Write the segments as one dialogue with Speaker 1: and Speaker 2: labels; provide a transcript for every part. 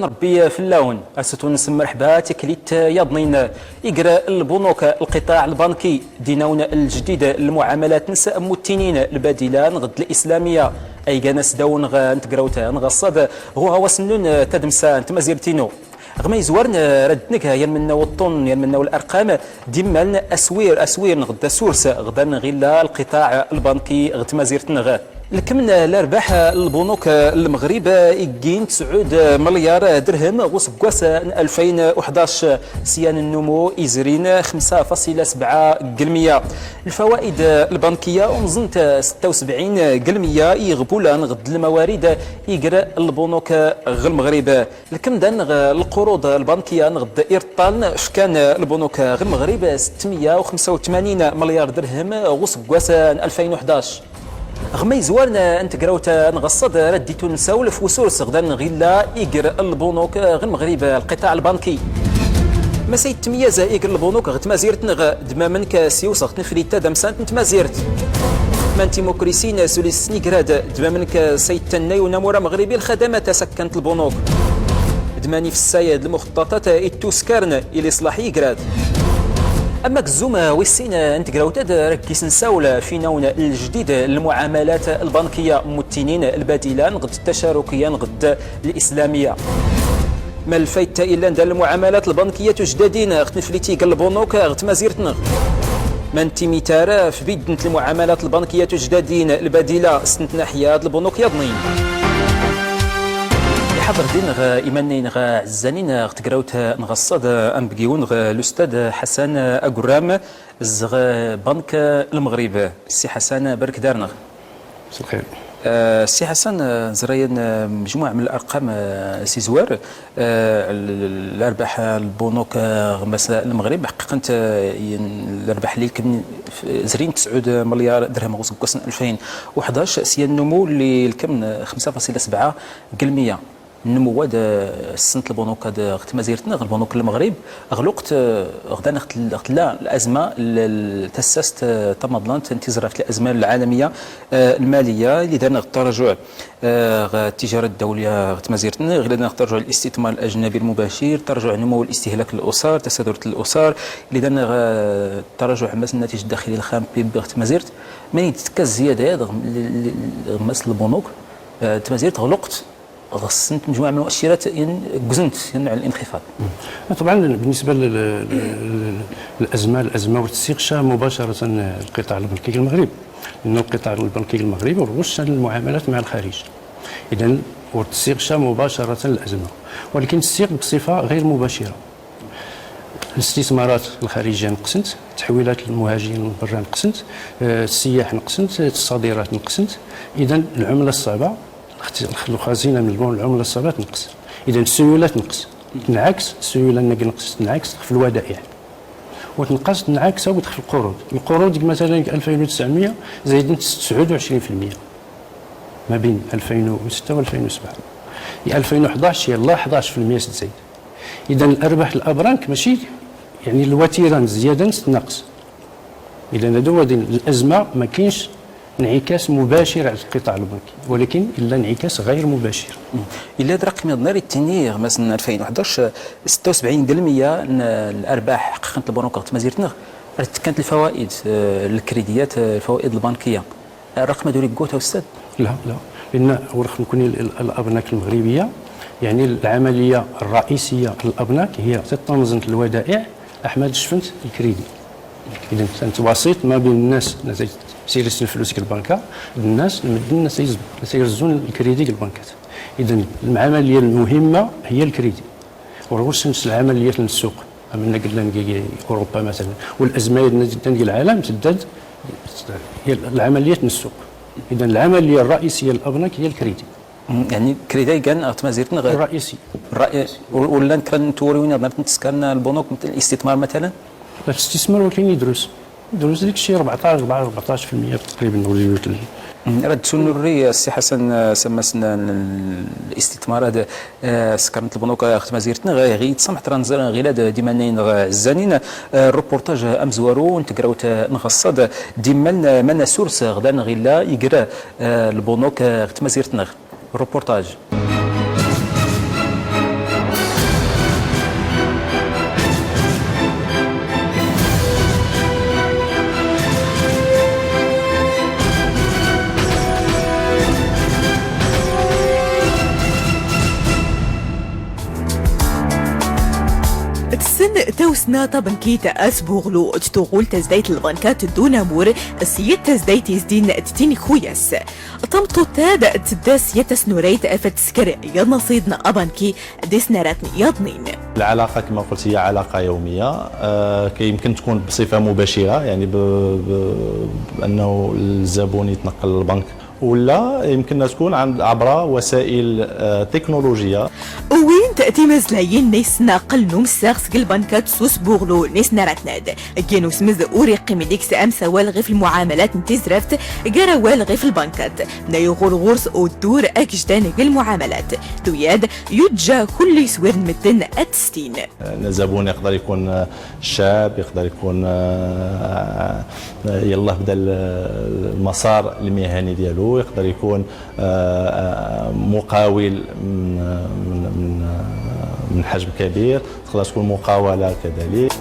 Speaker 1: ربي في اللون أستونس مرحبا تكليت يضنين يقرا البنوك القطاع البنكي دينون الجديد المعاملات نساء متنين البديله غد الاسلاميه اي جنس دون نتقراوتا نغصد هو سنون تدمسا تمازيرتينو غما يزورن ردنك يمنا والطن يمنا والارقام ديما اسوير غدا سورس غدا غيلا القطاع البنكي غد مازيرتنا الكمن الارباح البنوك المغرب يجين 9 مليار درهم وسكواس 2011 سيان النمو يزرين 5.7%. الفوائد البنكيه ومزنت 76% يغبولا غد الموارد يقرا البنوك غير المغرب الكمدان القروض البنكيه غد ايرطال شكان البنوك غير المغرب 685 مليار درهم وسكواس 2011 غما يزوارنا انت قراوتا نغصد رديتو نسولف وسورس غدا غيلا يقر البنوك غير المغرب القطاع البنكي ما سيتميز يقر البنوك غد مازيرت نغ دمامن كسيوسخ نفريتا دمسانت نتمازيرت مانتي موكريسين سوليس سنيكراد دمامن كسيتناي ونمورا مغربي الخدمات سكنت البنوك دماني في السايد المخططات التوسكارن الى صلاحي كراد اما كزوما ويسين انت قراوتاد ركيس نساول في نون الجديد المعاملات البنكيه متنين البديله غد التشاركيه غد الاسلاميه ما الفايت الا ندير المعاملات البنكيه جدادين خنفليتي قال البنوك غد مازيرتنا ما انت مثال في بيد المعاملات البنكيه جدادين البديله سنت ناحيه البنوك يضنين حضر دين إيمانين عزانين تقراوت نغصد أمبقيون الأستاذ حسن أقرام زغ بنك المغرب السي حسن برك دارنا
Speaker 2: مساء الخير.
Speaker 1: السي حسن زريان مجموعة من الأرقام سي زوار الأرباح البنوك مساء المغرب حقيقة الأرباح اللي كم زرين 9 مليار درهم وسكوس 2011 سي النمو اللي الكم 5.7%. النمو هذا السنه البنوك هذا اخت مازيرتنا البنوك المغرب اغلقت غدا اخت لا الازمه تسست تمضلانت انتظارات الازمه العالميه الماليه اللي دارنا التراجع التجاره الدوليه اخت مازيرتنا غير تراجع الاستثمار الاجنبي المباشر تراجع نمو الاستهلاك الاسر تصدر الاسر اللي دارنا تراجع مثلا الناتج الداخلي الخام بيب اخت مازيرت ما يتكا الزياده هذا مثل البنوك تمازيرت غلقت غسنت مجموعه من المؤشرات جزنت على الانخفاض.
Speaker 2: طبعا بالنسبه للازمه والتسيقشه مباشره القطاع البنكي المغربي لان القطاع البنكي المغربي رغش المعاملات مع الخارج. اذا والتسيقشه مباشره الازمه ولكن التسيق بصفه غير مباشره. الاستثمارات الخارجيه نقصت، تحويلات المهاجرين من برا نقصت، السياح نقصت، الصادرات نقصت، اذا العمله الصعبه الخزينه من العمله الصعبه تنقص، اذا السيوله تنقص، تنعكس السيوله نقص تنعكس في الودائع وتنقص تنعكس وتدخل القروض، القروض مثلا 2900 زايدين 29% ما بين 2006 و 2007 2011 يلاه 11% تزايد، اذا الارباح الابرانك ماشي يعني الوتيره زياده نقص، اذا هذو الازمه ما كاينش انعكاس مباشر على القطاع البنكي ولكن الا انعكاس غير مباشر.
Speaker 1: الا رقم النهار الثاني مثلا 2011 76% الارباح حققت البنوك مازيرتنا كانت الفوائد الكريديات الفوائد البنكيه الرقم هذول كوتا استاذ؟
Speaker 2: لا لان ورخ نكون الابناك المغربيه يعني العمليه الرئيسيه للابناك هي تنظيم الودائع احمد شفنت الكريدي، اذا كانت وسيط ما بين الناس سيرسل الفلوس البنكه الناس الناس سيرزون الكريدي البنكات، اذا العمليه المهمه هي الكريدي ورغوش العمليه السوق عملنا قلنا اوروبا مثلا والازمه ديال العالم تداد هي العمليه السوق، اذا العمليه الرئيسيه للابناك هي الكريدي.
Speaker 1: يعني كريدي كان مازيرتنا غير
Speaker 2: الرئيسي
Speaker 1: ولا كان توريونا نتسكن البنوك مثل الاستثمار مثلا
Speaker 2: الاستثمار ولكن يدرس ديك الشيء 14% تقريبا وليت
Speaker 1: رد سنوري السي حسن سمسنا الاستثمار هذا سكرت البنوك اخت مازيرتنا غير تصمح ترانزر غير ديما الزانين الروبورتاج امزوارو نتقراوت نغصد ديما من سورس غدا غيلا يقرا البنوك اخت مازيرتنا الروبورتاج
Speaker 3: كان توسنا طبنكيت أسبوغلو تتوغول تزديت البنكات دون مور سيت تزديت يزدين تتيني خوياس طمطو تاد تداس يتسنوريت أفتسكر ينصيدنا أبنكي ديسناراتني يضنين.
Speaker 4: العلاقة كما قلت هي علاقة يومية، يمكن تكون بصفة مباشرة يعني بأنه الزبون يتنقل للبنك، ولا يمكنها تكون عبر وسائل تكنولوجية.
Speaker 3: وين تأتي مزلاين نيس ناقل نوم ساغس البنكات سوس بوغلو نيس ناراتناد كانو سمز أوريقي مديك سأم سوالغي في المعاملات نتزرفت قرا والغي في البنكات نايغور غورس ودور أكجدان المعاملات دوياد يجا كل سوير مدن أتستين.
Speaker 4: الزبون يقدر يكون شاب، يقدر يكون يلا بدا المسار المهني ديالو، يقدر يكون مقاول من حجم كبير، تقدر تكون مقاولة كذلك.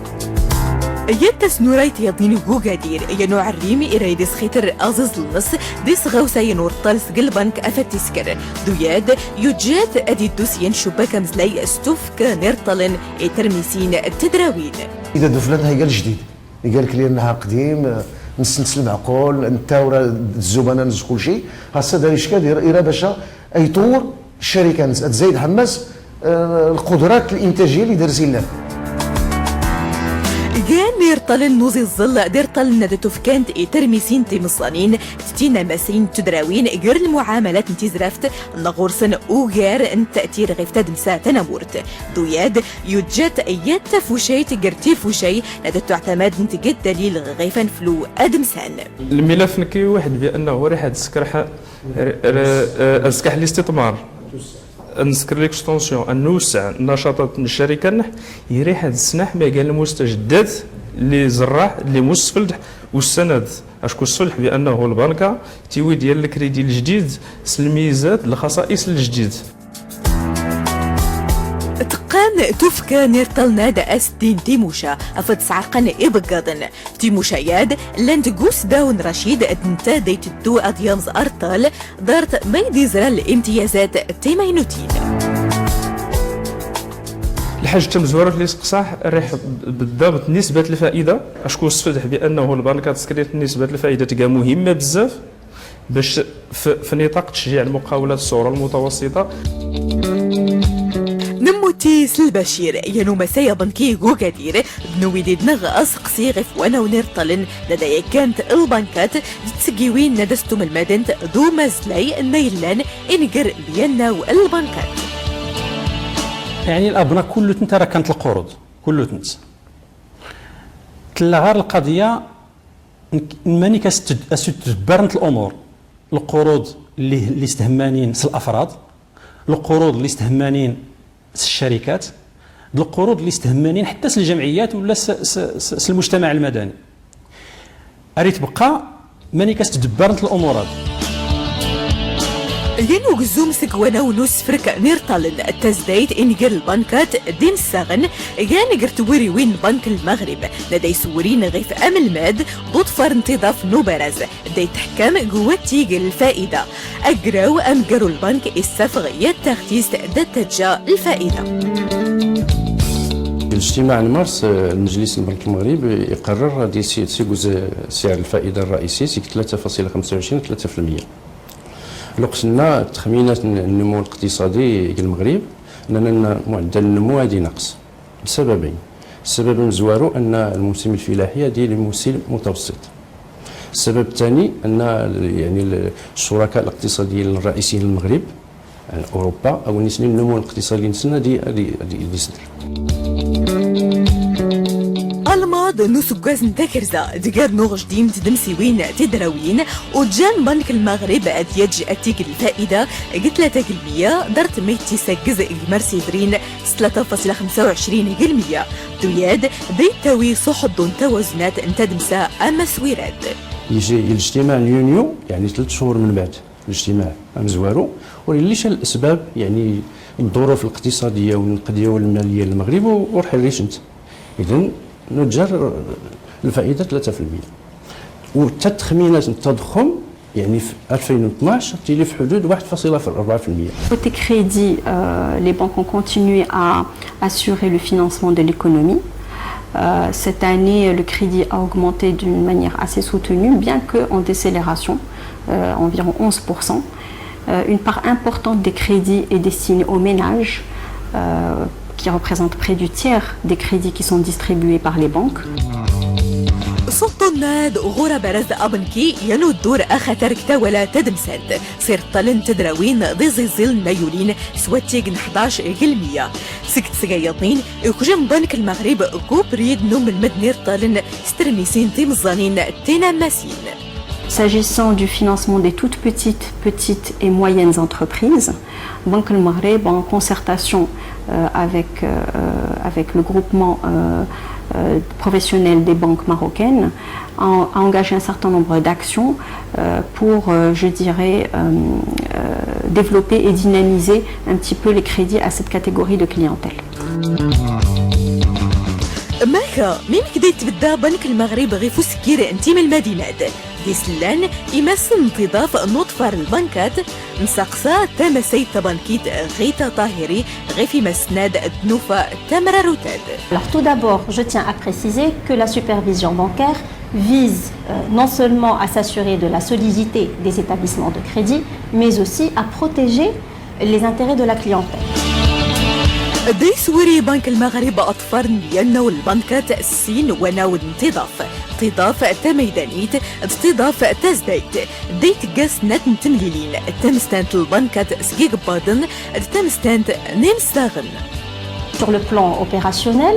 Speaker 3: يتس نورايت يضنين جوجادير ينوع الريمي إريدس خيتر أزز النص ديس غوسا ينور طالس قلبانك أفتسكر دوياد يجات أدي الدوسيان شباكا مزلاي استوف كنرطلن ترميسين التدراوين.
Speaker 5: إذا دفلت هاي قال جديد قال لك لأنها قديم نسلسل معقول التاورة الزبناء نز كل شيء هسا داري شكا داير باشا يطور الشركة تزايد حماس القدرات الإنتاجية اللي دارزين لها.
Speaker 3: كان يرطلن نوزي الظل ديرطلن ندتو فكانت ترميسين تيمصانين تتينا ماسين تدراوين غير المعاملات انتي زرافت نغورسن وغير ان تأتير غيفتا دمسا تنمورت دوياد يوجات ايات فوشيت غيرتي فوشي ندتو اعتماد نتقد دليل غيفان فلو ادمسان.
Speaker 6: الملف نكي واحد بانه ريحة تسكرح اسكح الاستثمار نسكر ليكستونسيون نوسع نشاطات الشركه يريح هذا السناح ما قال المستجدات اللي زراح اللي مسفلح والسند اشكو الصلح بانه البنكه تيوي ديال الكريدي الجديد الميزات الخصائص الجديد.
Speaker 3: تقان توفكا نيرطلنا دا أستين تيموشا أفد سعقان إبقادن تيموشا ياد لاندقوس داون رشيد أدنتا ديت الدو أديامز أرطال دارت ميدي زرا الامتيازات تيمينوتين.
Speaker 6: الحاجة تمزورة اللي سقصاح ريح بالضبط نسبة الفائدة أشكو الصفدح بأنه البنكات تسكريت نسبة الفائدة تلقى مهمة بزاف باش في نطاق تشجيع المقاولات الصغرى المتوسطة.
Speaker 3: نموتيس البشير ينو مسايا بنكي غوغادير بنويديد نغ أسقسي غف وانا ونرطلن لدي كانت البنكات تسقيوين ندستم المدن دو مزلي نيلان إنقر بينا والبنكات.
Speaker 2: يعني الأبناء كله تنترى كانت القروض كله تنت تلغار القضية ماني كاستدبرنت الأمور القروض اللي استهمانين الأفراد، القروض اللي استهمانين الشركات، القروض اللي استهمانين حتى الجمعيات ولا المجتمع المدني. أريد بقى ماني كاستدبرنت الأمور هذه.
Speaker 3: ينو قزوم سكوانا ونوس فرك نيرطالن التزدايد إنقر البنكات دين الساغن يان قرتوري وين بنك المغرب لدي سورين غيف أم الماد ضد فرنتضاف نوبرز دي تحكم قواتي الفائدة أقراو أم قروا البنك السفغ يتختيس دتجا الفائدة.
Speaker 2: الاجتماع المارس المجلس البنك المغرب يقرر دي سيغوز سعر الفائدة الرئيسي 3.25 3%. لو قسنا تخمينات النمو الاقتصادي المغرب اننا معدل النمو هذه نقص لسببين. السبب المزوار ان الموسم الفلاحي هذه موسم متوسط. السبب الثاني ان يعني الشركاء الاقتصاديين الرئيسيين للمغرب يعني اوروبا او نسني النمو الاقتصادي نسنا هذه يصدر.
Speaker 3: الماض نسوكاز نتاكرزا دقار نوغ جديم تدمسيوين تدراوين وجان بنك المغرب أديج أتيك الفائدة قلت 3% دارت ميتي ساكز مرسيدرين 3.25% دوياد ديتاوي صحد توازنات انتدمسا أما سويرات.
Speaker 2: يجي الاجتماع يونيو يعني 3 شهور من بعد الاجتماع مزوارو وليش الأسباب يعني الظروف الاقتصادية والنقدية والمالية للمغرب ورحل انت إذن نتجر الفائدة 3% والتخمينات التضخم يعني في 2012 تيلي في حدود 1.4%.
Speaker 7: Côté crédit, les banques ont continué à assurer le financement de l'économie. Cette année, le crédit a augmenté d'une manière assez soutenue, bien qu'en décélération, environ 11%. Une part importante des crédits est destinée aux ménages, qui représente près du tiers des crédits qui sont distribués par les banques.
Speaker 3: سلطناد غورا برز أبنكي ينو الدور أخطر كتاولا تدمسد سير طلن تدراوين ضي زيزيل نيولين سواتيق 11% سكت سقايطين يكجم بنك المغرب كوبريد نوم المدنير طلن سترميسين تيمزانين تينا ماسين.
Speaker 7: S'agissant du financement des toutes petites et moyennes entreprises, Banque Le Maghreb, en concertation avec le groupement professionnel des banques marocaines, a engagé un certain nombre d'actions pour, je dirais, développer et dynamiser un petit peu les crédits à cette catégorie de clientèle.
Speaker 3: ماكا مين كدا يتبدا بنك المغرب غير فسكير انتي من المدينات دي سلان يمس انتظاف نطفر البنكات مساقسا تمسي بنكيت غيتا طاهري غير في مسناد دنوفا تمر روتاد.
Speaker 8: Alors tout d'abord, je tiens à préciser que la supervision bancaire vise non seulement à s'assurer de la solidité des établissements de crédit, mais aussi à protéger les intérêts de la clientèle.
Speaker 3: دي سوري بنك المغرب أطفر ينو البنكات السين وناو انتضاف تميدانيت انتضاف تزديت ديت قاس نات تمليلين تمستانت البنكات سقيق بادن تمستانت نمستاغن.
Speaker 8: Sur le plan opérationnel,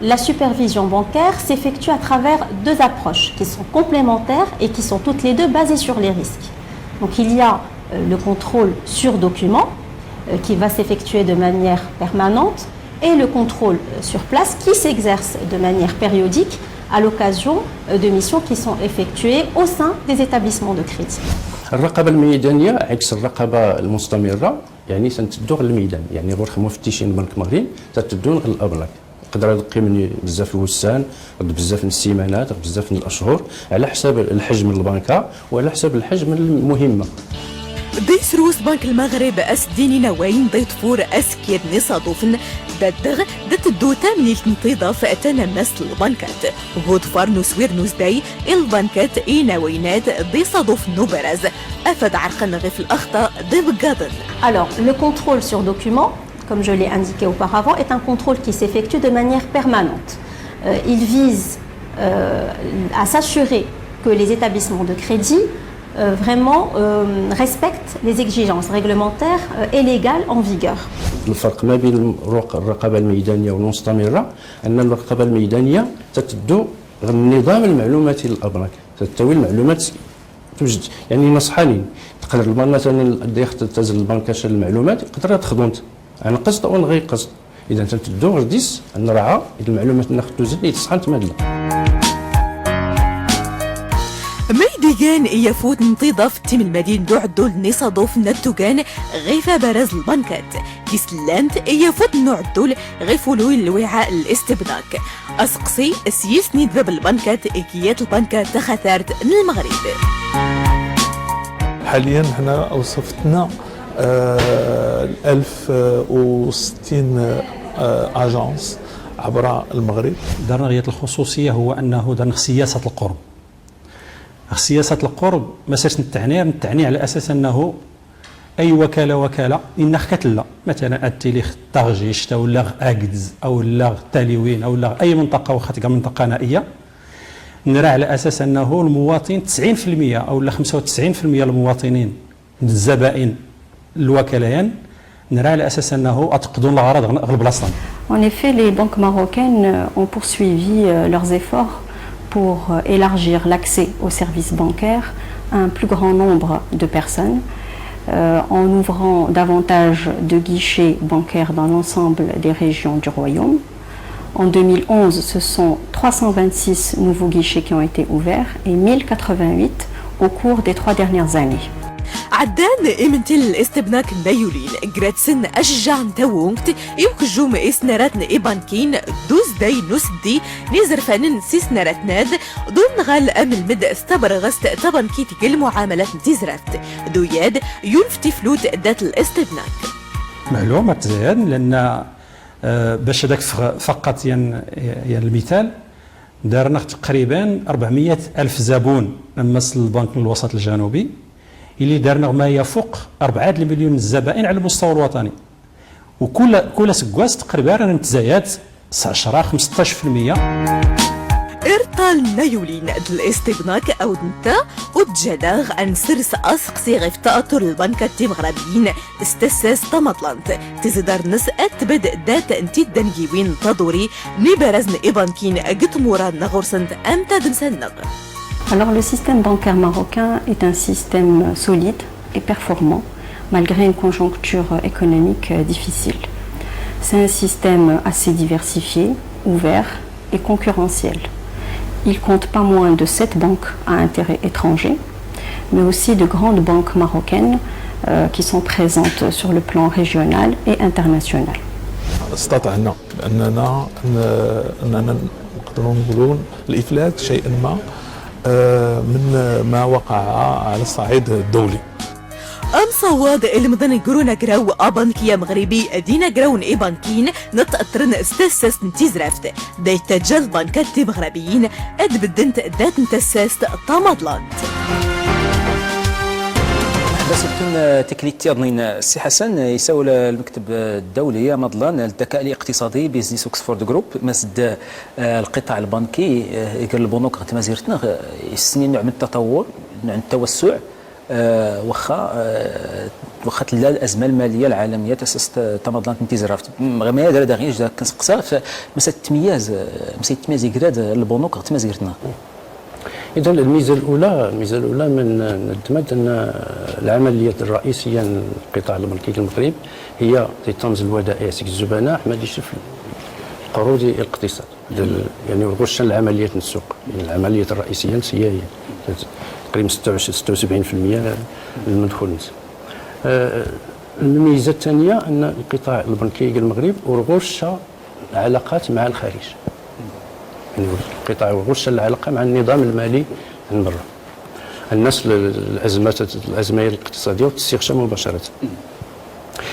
Speaker 8: la supervision bancaire s'effectue à travers deux approches qui sont complémentaires et qui sont toutes les deux basées sur les risques. Donc il y a le contrôle sur document qui va s'effectuer de manière permanente et le contrôle sur place qui s'exerce de manière périodique à l'occasion de missions qui sont effectuées au sein des établissements de crédit.
Speaker 2: الرقابة الميدانية عكس الرقابة المستمرة، يعني سنتدو غير الميدان، يعني غير مفتشين بنك المغرب تتدون غير الأبلاك. يقدر يدقي من بزاف الوسان، بزاف من السيمانات، بزاف من الأشهر، على حساب الحجم البنكة وعلى حساب الحجم المهمة.
Speaker 3: دي سروس بنك المغرب أسديني نوين دي طفور أسكير نصادوفن دادغ دات الدوتا من الانتظاف أتنمس البنكات غود فار نسوير نوزداي البنكات إي نوينات دي صادوف نوبرز أفد عرقن غيف الأخطاء دي بقادن.
Speaker 8: Alors, le contrôle sur document, comme je l'ai indiqué auparavant, est un contrôle qui s'effectue de manière permanente. Il vise à s'assurer que les établissements de crédit vraiment respectent les exigences réglementaires et légales en vigueur.
Speaker 2: الفرق ما بين الرقابة الميدانية والمستمرة أن الرقابة الميدانية تتدو النظام المعلوماتي للأبناك، تتوي المعلومات توجد يعني نصحانين تقدر مثلا يختزل البنك المعلومات يقدر تخدمت عن قصد أو غير قصد، إذا تتدو غرديس نرعى المعلومات ناخذ يتصحن تمادلا.
Speaker 3: ميديغان يفوت انتظاف تيم المدينة دعدو نصادوف نتوغان غيفا برز البنكات كيسلانت يفوت نعدول غيفولو الوعاء الاستبناك أسقسي سيس ندباب البنكات إكيات البنكات تخثارت المغرب.
Speaker 9: حاليا هنا وصفتنا 1060 اجانس عبر المغرب.
Speaker 10: درنا غاية الخصوصية هو أنه درنا سياسة القرب. سياسة القرب ما سيرش نتعني على أساس أنه أي وكالة إن خكت مثلا التيليخ تغجيش أو لاغ أكدز أو لاغ تاليوين أو لاغ أي منطقة وخاتك منطقة نائية نرى على أساس أنه المواطن 90% أو 95% المواطنين الزبائن الوكاليين نرى على أساس أنه أتقدون الغرض غير بلاصتهم.
Speaker 7: En effet, les banques marocaines ont poursuivi leurs efforts pour élargir l'accès aux services bancaires à un plus grand nombre de personnes en ouvrant davantage de guichets bancaires dans l'ensemble des régions du royaume. En 2011, ce sont 326 nouveaux guichets qui ont été ouverts et 1088 au cours des 3 dernières années.
Speaker 3: عدان إمنتل الاستبناك نايولين جراتسن أشجع تاوونكت يوكجوم إسنارات إبانكين دوز داي نسدي نيزر فانن سيسنارات ناد دون غال أمل مد استبرغست طبان كيتك المعاملات تزرفت دوياد ينفتي فلوت دات الاستبناك.
Speaker 10: معلومة زين لأن باش هذاك فقط يعني المثال دارنا تقريبا 400 ألف زبون ممثل البنك الوسط الجنوبي اللي دارنا ما يفوق 4 مليون الزبائن على المستوى الوطني، وكل سكواس تقريبا رانا نتزايد 10 15%.
Speaker 3: إرطال نيولين الاستبناك أو دنتا وتجداغ عن سرس أسق صيغ في تأطر البنكة مغربيين استساس طمطلانت تزدار نس أتبد دات انتي الدنجيوين تدوري نبرزن إبانكين قطمورا نغورسنت أمتا دمسنغ.
Speaker 7: Alors le système bancaire marocain est un système solide et performant malgré une conjoncture économique difficile. C'est un système assez diversifié, ouvert et concurrentiel. Il compte pas moins de 7 banques à intérêt étranger, mais aussi de grandes banques marocaines qui sont présentes sur le plan régional et international.
Speaker 9: استطعنا أننا نقدروا نقولوا الإفلات شيئا ما من ما وقع على الصعيد الدولي.
Speaker 3: أم صواد المدن قرونا قراو أبانكيا مغربي دينا قراون إبانكين نتأثرن استساس نتيزرافت دايت جل بانكات مغربيين أد بدنت دات نتساس طامدلانت.
Speaker 1: بس تكون تكليتي أظنين السي حسن يساول المكتب الدولي مضلان الذكاء الاقتصادي بيزنس اوكسفورد جروب مسد القطاع البنكي قال البنوك غتما زيرتنا السنين نوع من التطور نوع من التوسع واخا تلا الازمه الماليه العالميه تاسست تمضلانت انتزرافت ما دار داغيش كنسقسا فمساله التمياز يقراد البنوك غتما زيرتنا.
Speaker 2: إذا الميزة الأولى من نعتمد أن العملية الرئيسية للقطاع البنكي المغرب هي تنظيم الودائع الزبناء ما ديش في القروض الاقتصاد يعني الغش العملية السوق يعني العملية الرئيسية هي تقريبا 76% المدخول. الميزة الثانية أن القطاع البنكي المغرب أرغش علاقات مع الخارج يعني القطاع والغش العلاقه مع النظام المالي من برا الناس الازمه الاقتصاديه والتستخدام مباشره.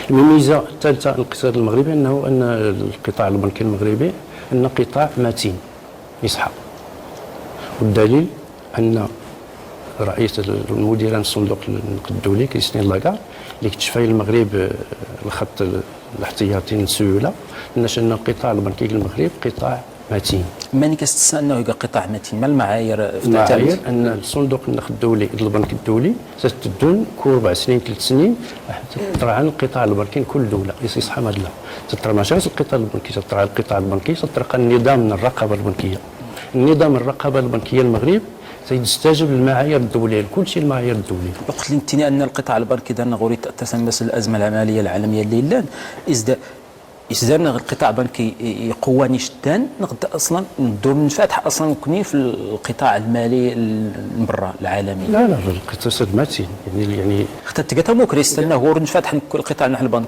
Speaker 2: الميزه الثالثه للاقتصاد المغربي انه ان القطاع البنكي المغربي ان قطاع متين يصحى، والدليل ان رئيس المديران الصندوق النقد الدولي كريستين لاغارد اللي اكتشف المغرب الخط الاحتياطي للسيوله ان القطاع البنكي المغرب قطاع متين.
Speaker 1: ماني كتستنى انه يبقى قطاع متين؟ ما المعايير؟
Speaker 2: المعايير ان الصندوق النقد الدولي البنك الدولي ستدون كل 4 سنين 3 سنين تطرح عن القطاع البنكي كل دوله يصحى مدلا تطرح ماشي القطاع البنكي تطرح القطاع البنكي تطرح النظام من الرقابه البنكيه. النظام الرقابه البنكيه المغرب سيستجب للمعايير الدوليه لكل شيء المعايير الدوليه.
Speaker 1: قلت لي انت ان القطاع البنكي دارنا غوري تتسمس الازمه العماليه العالميه اللي لان إذا القطاع البنكي يقواني شدان نقدر اصلا ندور نفتح اصلا كوني في القطاع المالي برا العالمي.
Speaker 2: لا الاقتصاد متين يعني
Speaker 1: حتى تلقى موكري يستنى هو نفتح القطاع نحن البنك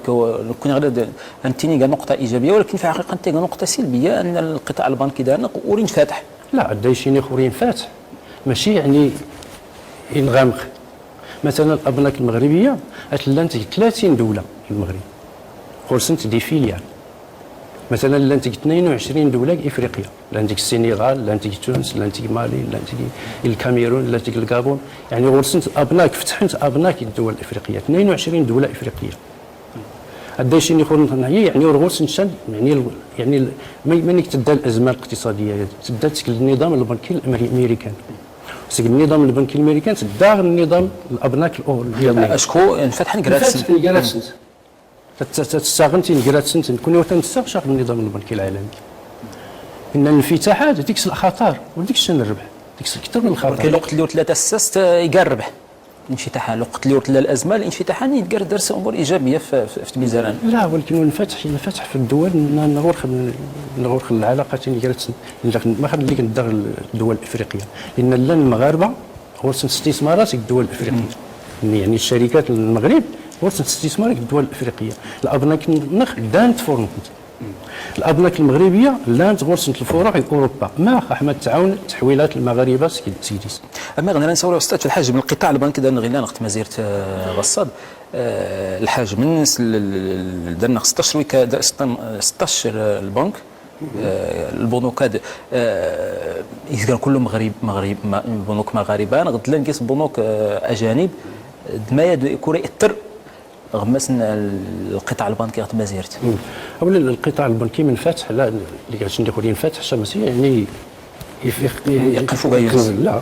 Speaker 1: كون غير انتيني كاع نقطه ايجابيه ولكن في الحقيقه انت نقطه سلبيه ان القطاع البنكي دارنا ورين فاتح.
Speaker 2: لا دايشيني خورين فاتح ماشي يعني ينغمق. مثلا الابناك المغربيه اتلانت 30 دوله في المغرب خرسنت دي فيليال. مثلا لانتك 22 دوله افريقيا، لانتك السنغال، لانتك تونس، لانتك مالي، لانتك الكاميرون، لانتك الغابون، يعني غرسنت ابناك فتحت ابناك الدول الافريقيه 22 دوله افريقيه. هذا شيء يخرج يعني غرسنت يعني مانيك تبدا الازمه الاقتصاديه تبدا النظام البنكي الامريكان. النظام البنكي الامريكان تدا النظام الابناك اليومي.
Speaker 1: اشكو انفتح
Speaker 2: نكراسنت تستغنتي نكراسنت نكونوا تنستغشق النظام البنكي العالمي. ان الانفتاحات ديك الخطر وديك الشان الربح ديك الكثر من الخطر.
Speaker 1: ولكن الوقت اللي ثلاثه اسست يقرب الانفتاح، الوقت اللي ثلاثه الازمه الانفتاح يقدر درس امور ايجابيه في الميزان.
Speaker 2: لا ولكن الفتح في الدول نغرق العلاقات ما خلي لك ندخل الدول الافريقيه لان المغاربه ورثوا استثمارات الدول الافريقيه. يعني الشركات المغرب ورثت استثمارات الدول الافريقيه. الابناك النخ دانت فورنت الابناك المغربيه لانت غرسنت الفروع في اوروبا ما احمد تعاون تحويلات المغاربه سيديس.
Speaker 1: اما غنرا نسولوا استاذ في الحاج من القطاع البنكي دار غير نقط ما زيرت غصاد الحاج من درنا 16 ويكا 16 البنك البنوك هاد كان كلهم مغرب بنوك مغاربه غد نقيس بنوك اجانب دما كوري اثر غمسنا القطاع البنكي غد ما زيرت
Speaker 2: اولا القطاع البنكي منفتح لا اللي قاعدين نديروا ينفتح شمسيه يعني
Speaker 1: يقفوا
Speaker 2: لا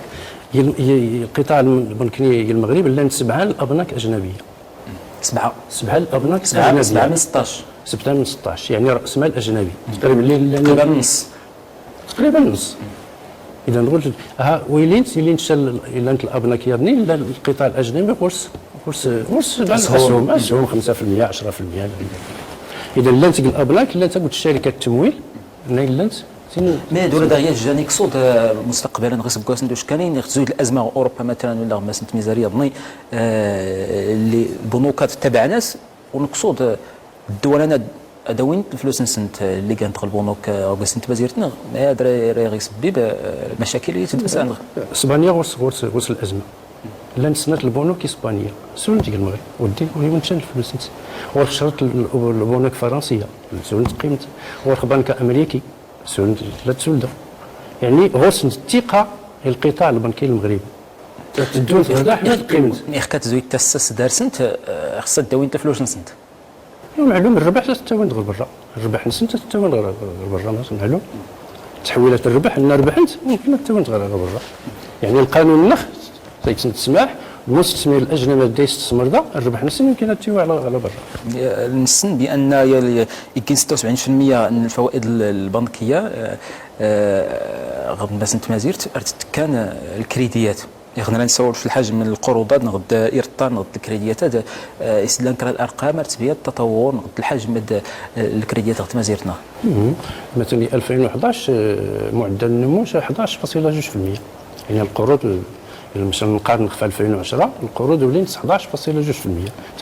Speaker 2: القطاع البنكي المغرب لا 7 الابناك اجنبيه 7 الابناك
Speaker 1: 7 من 16
Speaker 2: 7 من 16 يعني راس مال اجنبي تقريبا
Speaker 1: النص
Speaker 2: تقريبا النص اذا نقول ها ويلين انت الابناك يرني القطاع الاجنبي قرص اسهم 5% 10% اذا لا انت الابناك لا تقول الشركه التمويل لا
Speaker 1: ما دور داغيا جاني كصود مستقبلا غيسبقوا ندوش كاينين تزوج الازمه اوروبا مثلا ولا ما سنت ميزانيه ظني اللي البنوكات تبع ناس ونقصد الدول انا ادوين الفلوس نسنت اللي كانت البنوك او سنت بازيرتنا ما دري غيسبب مشاكل اللي تدوس عندها
Speaker 2: اسبانيا غوص الازمه لا نسنت البنوك اسبانيا سول ديال المغرب ودي ونشان الفلوس نس وشرط البنوك فرنسيه سول قيمه وبنك امريكي سول لا تسول يعني غوص الثقه القطاع البنكي المغربي تدوز هذا حنا قيمه
Speaker 1: خكات زويت تاسس دارسنت خصها داوين الفلوس نسنت
Speaker 2: معلوم الربح تتوين غير برا الربح نسنت تتوين غير برا معلوم تحويلات الربح ان ربحت ممكن تتوين غير برا يعني القانون النخ تسمح المستثمر الاجنبي بدا يستثمر ذا الربح نسن يمكن تتوي على برا
Speaker 1: نسن بان يمكن 76% من الفوائد البنكيه غير ما سنت مازيرت كان الكريديات يعني نسول في الحجم من القروضات نغد إرطان نغد الكريديات هذا إسلام كرا الأرقام ارتبية التطور نغد الحجم من الكريديات غد ما زيرتنا
Speaker 2: مثلا 2011 معدل النمو 11.2% يعني القروض مثلا نقارن في 2010 القروض ولين 11.2%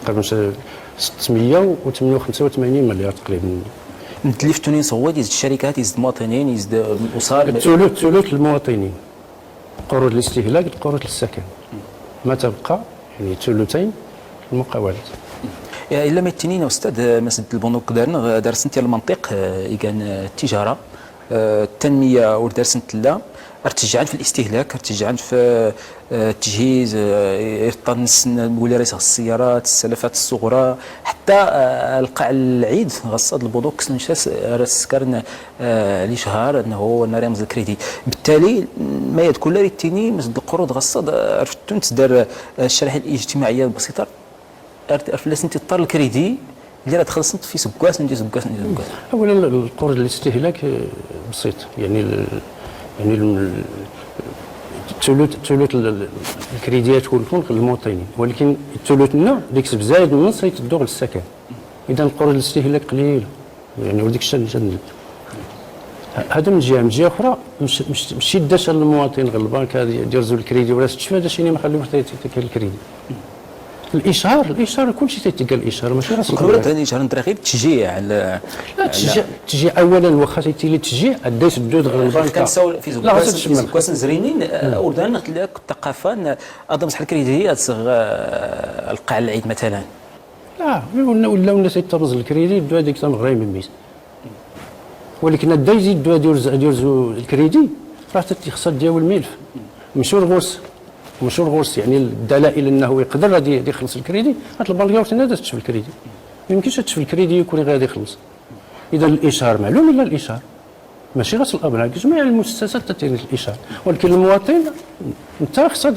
Speaker 2: تقريبا 685 مليار تقريبا
Speaker 1: اللي في تونس هو يزيد الشركات يزيد المواطنين يزيد الأسر
Speaker 2: ثلث المواطنين قروض الاستهلاك قروض للسكن ما تبقى يعني ثلثين المقاولات
Speaker 1: الا ما تنين استاذ مسد البنوك دارسنتي المنطق كان التجاره التنميه ودارسنت لا ارتجاعا في الاستهلاك ارتجاعا في التجهيز ارتطان ولا ريس السيارات السلفات الصغرى حتى القاع العيد غصاد البنوك نشاس راسكرنا لي شهر انه هو رمز الكريدي بالتالي ما يذكر لا ريتيني مسد القروض غصاد عرفتوا تدار الشريحه الاجتماعيه البسيطه فلاسن تضطر الكريدي اللي راه تخلصت في سكواس ندير سكواس
Speaker 2: اولا القروض الاستهلاك بسيط يعني ثلث الكريديات كلهم للمواطنين ولكن ثلثنا ديك بزايد من النص يتدوغ للسكن اذا القروض الاستهلاك قليل يعني وديك الشيء جد هذا من جهه اخرى ماشي داش المواطن غير البنك يدير زول الكريدي ولا تشفى هذا الشيء اللي ما خلوش يتكال الكريدي الاشهار كلشي تيتقال الاشهار ماشي راس
Speaker 1: كبرت هذه الاشهار نترى غير التشجيع على
Speaker 2: التشجيع اولا واخا تيلي التشجيع دا يسدوا غير البنك
Speaker 1: كنساو في كواس زرينين وردنا الثقافه اظن بصح الكريدي القاع العيد مثلا
Speaker 2: لا ولا الناس يتبز الكريدي بدو هذيك تم غير من ميس ولكن دا يزيدوا يديروا الكريدي راه خصها ديال الملف مشهور غوص يعني الدلائل انه يقدر غادي يخلص الكريدي هاد البنك عاوتاني غادي تشوف الكريدي ما يمكنش تشوف الكريدي يكون غادي يخلص اذا الاشهار معلوم الا الاشهار ماشي غير الابناء جميع المؤسسات تدير الاشهار ولكن المواطن انت خصها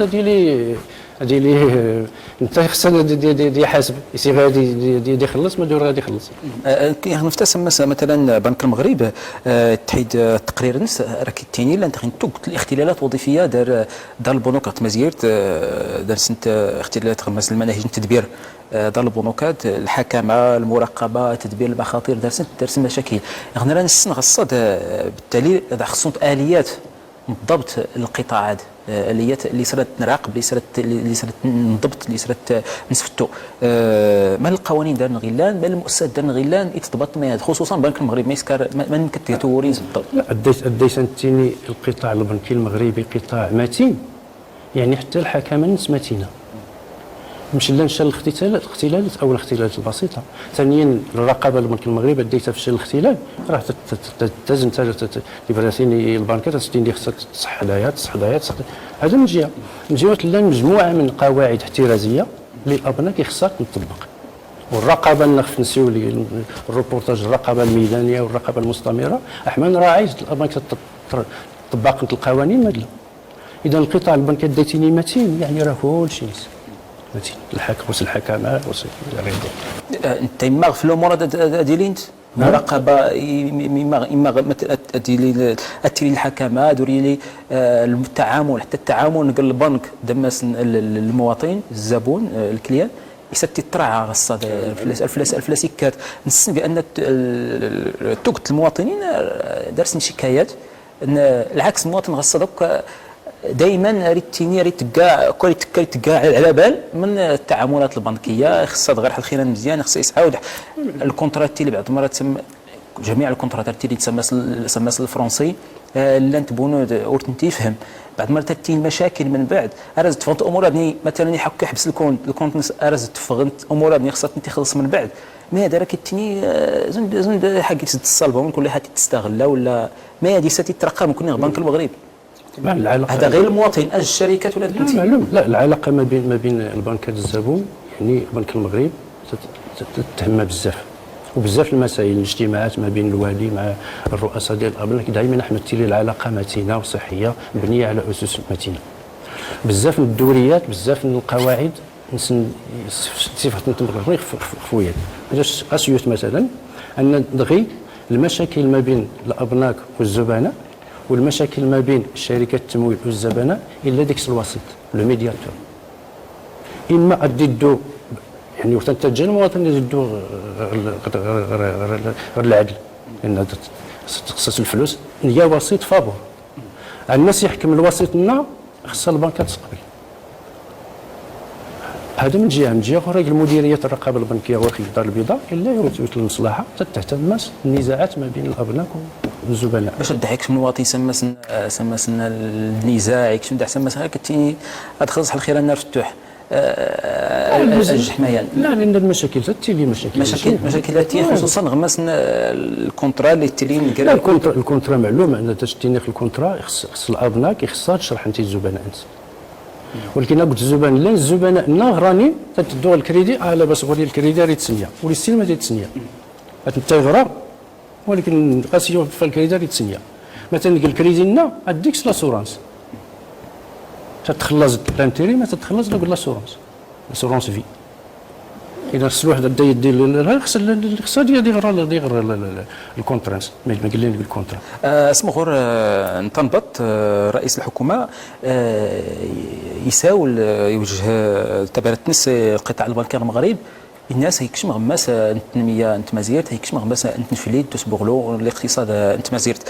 Speaker 2: هادي لي انت خصها دي حاسب يسي غادي يخلص ما دور غادي يخلص
Speaker 1: نفتسم مثلا بنك المغرب تحيد التقرير نفس راه كيتيني لا انت قلت الاختلالات الوظيفيه دار البنوك مزيرت دار سنت اختلالات مثل المناهج التدبير دار البنوكات الحكمه المراقبه تدبير المخاطر دار مشاكل غنرى نسن غصاد بالتالي خصهم اليات ضبط القطاعات اللي صارت نراقب اللي صارت نضبط اللي صارت نسفتو ما القوانين دارنا غيلان ما المؤسسات دارنا غيلان يتضبط ما خصوصا بنك المغرب ما يسكر ما كتورين بالضبط
Speaker 2: لا اديت انتيني القطاع البنكي المغربي قطاع متين يعني حتى الحكمه نس متينه مش لا نشال الاختلالات او الاختلالات البسيطه. ثانيا الرقابه البنك المغربي ديتها في الاختلال راه لازم تبراسيني البنكات تستيني خصها تصح هدايا هذا من جهه. من جهه لا مجموعه من قواعد احترازيه للابناء خصها تطبق. والرقابه اللي خصنا نسيو الروبورتاج الرقابه الميدانيه والرقابه المستمره احنا نراعي الابناء طبقت القوانين مدلا. اذا القطاع البنكي دايتيني متين يعني راه كلشي متين الحكامات
Speaker 1: انت يما في الامور ديالي انت مراقبه اما ديالي الحكامات دوري لي التعامل حتى التعامل نقول البنك دمس المواطن الزبون الكليان يساتي الطرعه غصه الفلاسيكات نسن بان توقت المواطنين دارسين شكايات ان العكس المواطن غصه دوك دائما ريت كاع على بال من التعاملات البنكيه خصها تغير الخيران مزيان خصها يسعاود الكونترات اللي بعض المرات جميع الكونترات اللي تسمى الفرنسي لا نتبونو ورتنت يفهم بعض المرات تين مشاكل من بعد ارز تفغنت امور هذني مثلا يحك يحبس الكونت ارز تفغنت امور هذني خصها تخلص من بعد ما هذا راه كيتني زند حق تسد الصلبه من كل حد تستغلها ولا ما هذه ساتي ترقى ممكن البنك المغربي هذا غير المواطن الشركات ولا
Speaker 2: معلوم. لا العلاقه ما بين البنكات الزبون يعني البنك المغرب تهمها بزاف وبزاف المسائل الاجتماعات ما بين الوالي مع الرؤساء ديال الابناء دائما احنا تيلي العلاقه متينه وصحيه مبنيه على اسس متينه. بزاف من الدوريات بزاف من القواعد صفه نتمرق خفويات باش اسيوت مثلا ان دغي المشاكل ما بين الابناء والزبناء والمشاكل ما بين شركات التمويل والزبناء الا ديك الوسيط لو ميدياتور اما اديدو يعني وقت تجي المواطن يدو غير العدل لان خصها الفلوس هي وسيط فابور الناس يحكم الوسيط لنا خصها البنكات تقبل. هذا من جهه اخرى المديريه الرقابه البنكيه واخا الدار البيضاء الا يوت المصلحه تهتم النزاعات ما بين الابناء والزبناء
Speaker 1: باش تضحكش من المواطن سما النزاع كش سما كتي تخلص الخير النار فتوح الجحميان
Speaker 2: لا لان المشاكل تتيلي
Speaker 1: مشاكل خصوصا غمس الكونترا اللي تيلين
Speaker 2: لا الكونترا معلوم ان تشتيني في الكونترا خص الابناء خصها تشرح انت الزبناء انت ولكن قلت الزبناء لا الزبناء راني تدو الكريدي لاباس غوري الكريدي راه تسنيا وليستيل ما تسنيا انت غرار ولكن قاسيو في الكريدي راه تسنيا مثلا الكريدي لنا اديك لاسورانس تتخلص الانتيري ما تتخلص نقول لاسورانس في اذا خص الواحد بدا يدير خصها ديال الكونترانس ما قال لي بالكونترا
Speaker 1: اسمو غور نتنبط رئيس الحكومه يساول يوجه تبارتنس القطاع البنكي المغرب الناس هيكش مغماس التنميه انت مازيرت هيكش مغماس انت نفليد تسبغلو الاقتصاد انت مازيرت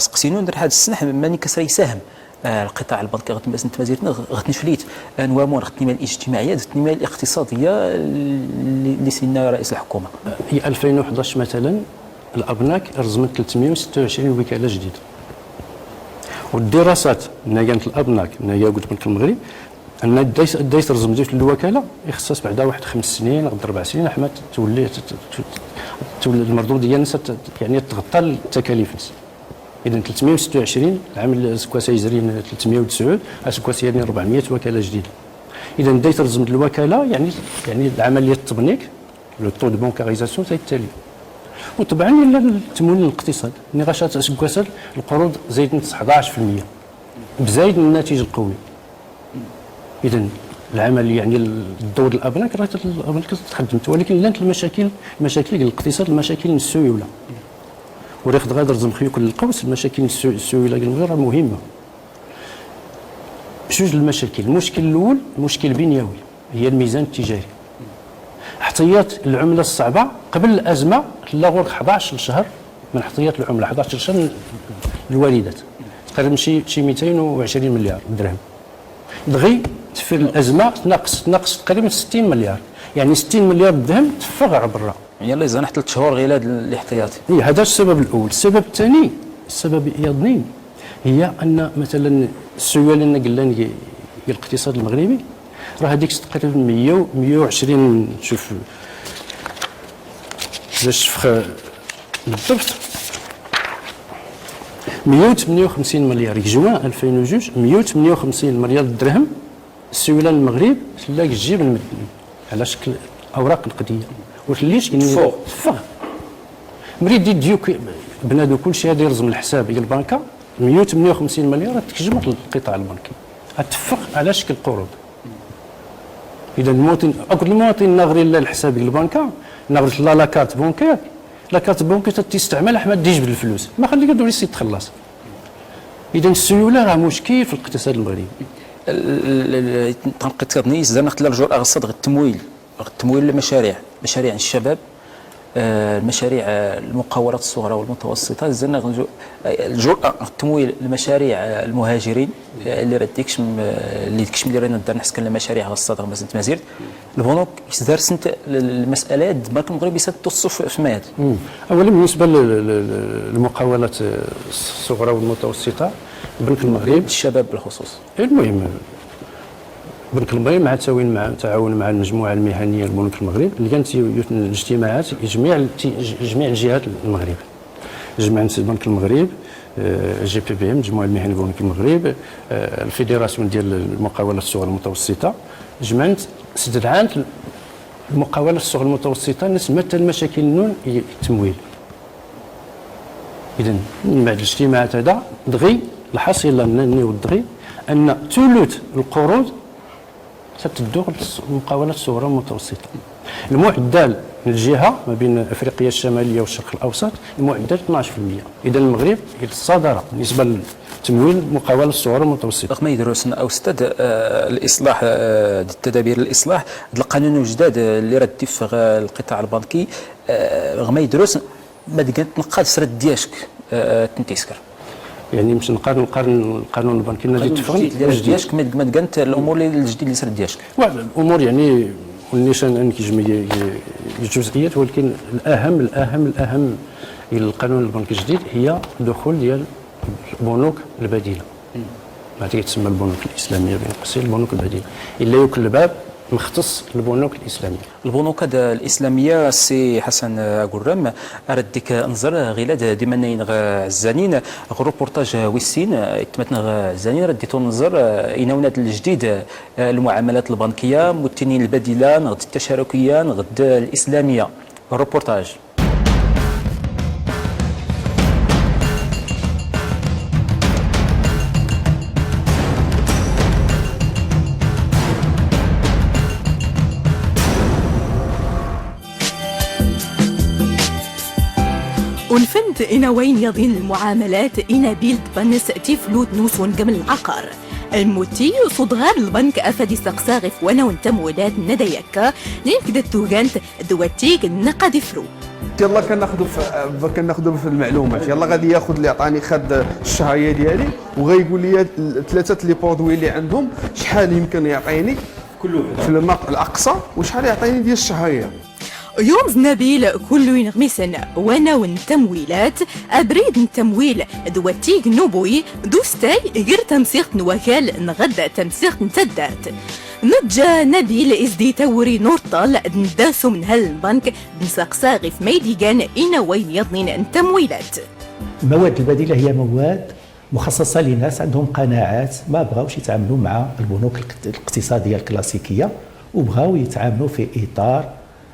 Speaker 1: سقسينو ندير هذا السنح ماني كسر يساهم القطاع البنكي غتماس انت مازيرت غتنفليت انوامون التنميه الاجتماعيه التنميه الاقتصاديه اللي سينا رئيس الحكومه.
Speaker 2: في 2011 مثلا الابناك رزمت 326 وكاله جديده والدراسات من كانت الابناك من قلت البنك المغرب ان دايت رزم ديال الوكاله يخصص بعدا واحد 5 سنين غد 4 سنين احمد تولي المردود ديالنا يعني تغطى التكاليف. اذا 326 العام سكواسا يجري 309 سكواسا يعني 400 وكاله جديده. اذا دايت رزم الوكاله يعني العمليه التبنيك لو طو دو بونكاريزاسيون تيتالي. وطبعا الا التمويل الاقتصاد نقاشات سكواسا القروض زايدين 11% بزايد من الناتج القومي. اذا العمل يعني الدور الابناك راه الابناك تخدمت ولكن لانت المشاكل ديال الاقتصاد المشاكل السيوله وريخ غادر زمخيو كل القوس المشاكل السيوله ديال راه مهمه. جوج المشاكل المشكل الاول مشكل بنيوي هي الميزان التجاري احتياط العمله الصعبه قبل الازمه لا غير 11 شهر من احتياط العمله 11 شهر الواردات تقريبا شي 220 مليار درهم دغي في الازمه نقص تقريبا 60 مليار يعني 60 مليار درهم تفغع برا
Speaker 1: يلا اذا حتى 3 شهور غير هذا الاحتياطي.
Speaker 2: هذا السبب الاول. السبب الثاني السبب ايضا هي ان مثلا السيوله اللي قلنا الاقتصاد المغربي راه هذيك تقريبا 120 شوف باش بالضبط 158 مليار جوان 2002 158 مليار درهم السيوله المغرب سلاك تجيب المدني على شكل اوراق نقديه وخليش فوق مريد ديوك بنادو كل شيء هذا يرزم الحساب ديال البنكه 158 مليار تكجمع القطاع البنكي اتفق على شكل قروض. اذا المواطن ناغري لا الحساب ديال البنكه ناغري لا كارت بونكير لا كارت بونكير تستعمل حما تجيب الفلوس ما خليك دوري سي تخلص. اذا السيوله راه مشكل في الاقتصاد المغربي.
Speaker 1: تنقيت نيس زعما نختار الجرأة غصد التمويل للمشاريع مشاريع الشباب المشاريع المقاولات الصغرى والمتوسطه زعما الجرأة التمويل لمشاريع المهاجرين اللي رديكش اللي ديكش ملي رانا دار نحس المشاريع غصد مثلا تمازيرت البنوك يصدر سنت المساله البنك المغربي تصف في ماد.
Speaker 2: اولا بالنسبه للمقاولات الصغرى والمتوسطه بنك المغرب
Speaker 1: الشباب بالخصوص
Speaker 2: المهم بنك المغرب مع تعاون مع المجموعه المهنيه لبنوك المغرب اللي كانت الاجتماعات جميع الجهات المغرب جمعت بنك المغرب جي بي بي ام مجموعه المهنيه لبنوك المغرب الفيدراسيون ديال المقاولات الصغرى والمتوسطه جمعت استدعات المقاولات الصغرى والمتوسطه نتمثل مشاكل النون التمويل. اذا من بعد الاجتماعات هذا دغي الحصيله الناني دغي ان ثلث القروض ستدور للمقاولات الصغرى والمتوسطه. المعدل من الجهه ما بين افريقيا الشماليه والشرق الاوسط المعدل 12%. اذا المغرب يتصدر بالنسبه للتمويل المقاولات الصغرى والمتوسطه.
Speaker 1: رغم يدرسنا او استاذ الاصلاح التدابير الاصلاح القانون الجداد اللي راه يدفع القطاع البنكي رغم يدرس ما تنقاد سرد ديالك تنتيسكر
Speaker 2: يعني مش نقارن القانون البنكي الذي تفهم
Speaker 1: ديالك ما كانت الامور الجديد اللي صارت ديالك
Speaker 2: الامور يعني والنيشان ان كيجمع الجزئيات ولكن الاهم الى القانون البنكي الجديد هي الدخول ديال البنوك البديله ما تسمى البنوك الاسلاميه بين قوسين البنوك البديله الا يكون الباب مختص البنوك الاسلاميه.
Speaker 1: البنوك الاسلاميه سي حسن قرام اردك انظر غلاد ديمانين عزانين غروبورتاج ويسين تمتنا عزانين رديتو نظر يناونات الجديد المعاملات البنكيه متنين البديله غد التشاركيه غد الاسلاميه الروبورتاج.
Speaker 3: ونفند إنا وين يضين المعاملات إنا بيلد بنس تيفلوت نوسون قبل العقار الموتي صدغار البنك أفادي سقساغف وانا وانتمولات نديكا لين كده توغانت دواتيك نقد فرو
Speaker 11: يلا كناخذوا في المعلومات يلا غادي ياخذ اللي عطاني خد الشهايه ديالي وغيقول لي ثلاثه لي بودوي اللي عندهم شحال يمكن يعطيني في الماء الاقصى وشحال يعطيني ديال الشهايه.
Speaker 3: يوم زنابيل كل ينغمسن وانا والتمويلات ابريد التمويل دواتيك نوبوي دوستاي غير تمسيخ نوكال نغدا تمسيخ نتدات نجا نبيل ازدي توري نورطال نداسو من هالبنك بنساقساغي في ميديغان إنا وين يضنين التمويلات.
Speaker 12: المواد البديلة هي مواد مخصصة لناس عندهم قناعات ما بغاوش يتعاملوا مع البنوك الاقتصادية الكلاسيكية وبغاو يتعاملوا في إطار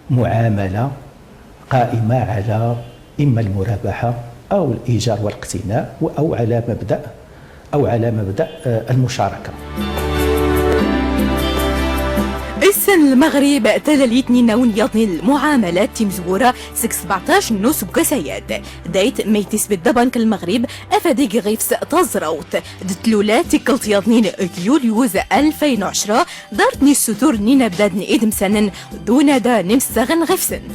Speaker 12: معاملة قائمة على إما المرابحة أو الإيجار والاقتناء أو على مبدأ المشاركة.
Speaker 3: السن المغرب تلاليتني نون يضني المعاملات تمزورة 17 نص بكسيات دايت ميتس بالدبنك المغرب أفاديك غيفس تزروت دتلولات كلت يضنين يوليوز 2010 دارتني الستور نينا بدادني إدم سنن دون دا نمسغن غيفسنت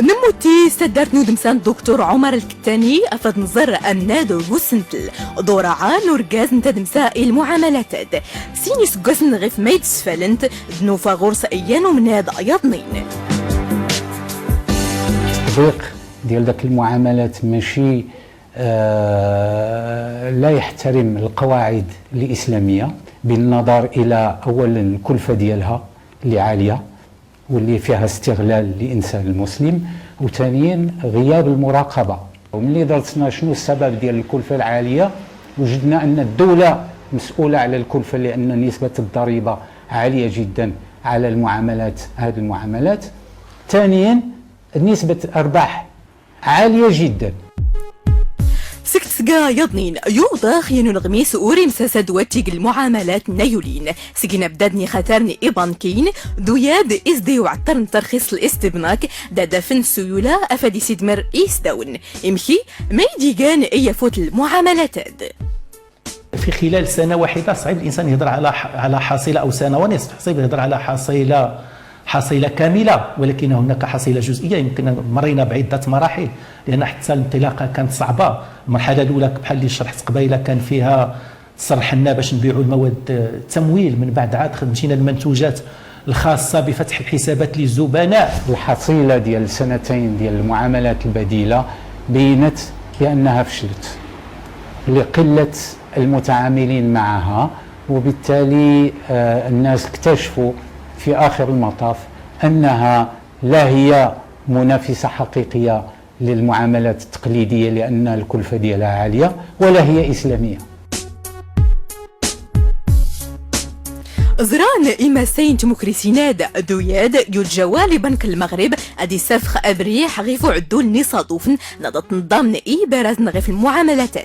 Speaker 3: نموتي استدارت نودمسان دكتور عمر الكتاني أفاد نظر أمناد وسنتل دورعان ورقاز نتدمسا المعاملات سينيس قسن غيف ميد سفلنت دنوفا غورس أيانو مناد أيضنين
Speaker 13: تطبيق ديال داك المعاملات ماشي لا يحترم القواعد الإسلامية بالنظر إلى أولا الكلفة ديالها اللي عالية واللي فيها استغلال لإنسان المسلم، وثانيا غياب المراقبة. وملي درسنا شنو السبب ديال الكلفة العالية وجدنا أن الدولة مسؤولة على الكلفة لأن نسبة الضريبة عالية جدا على هذه المعاملات. ثانيا نسبة أرباح عالية جدا.
Speaker 3: سكتسقا يضنين يوضا خيانو نغميس أوري مساسة دواتيق المعاملات نايولين سكينا بدادني خاطرني إبانكين دوياد إزدي وعطرن ترخيص الاستبناك دادا فن سيولا أفادي سيدمر إيسداون إمشي ما يديقان إيا فوت المعاملات.
Speaker 12: في خلال سنة واحدة صعيب الإنسان يهضر على حصيلة أو سنة ونصف، صعيب يهضر على حصيلة كاملة، ولكن هناك حصيلة جزئية. يمكن مرينا بعدة مراحل لأن حتى الانطلاقة كانت صعبة. المرحلة الأولى بحال اللي شرحت قبيلة كان فيها صرحنا باش نبيعوا المواد التمويل، من بعد عاد مشينا المنتوجات الخاصة بفتح الحسابات للزبناء.
Speaker 13: الحصيلة ديال سنتين ديال المعاملات البديلة بينت بأنها فشلت لقلة المتعاملين معها، وبالتالي الناس اكتشفوا في آخر المطاف أنها لا هي منافسة حقيقية للمعاملات التقليدية لأن الكلفة ديالها عالية، ولا هي إسلامية.
Speaker 3: زران إما سينت مكرسيناد دوياد يلجوال بنك المغرب أدي سفخ أبريح غيفو عدول نصادوفن نضط نظام إي براز نغيف المعاملات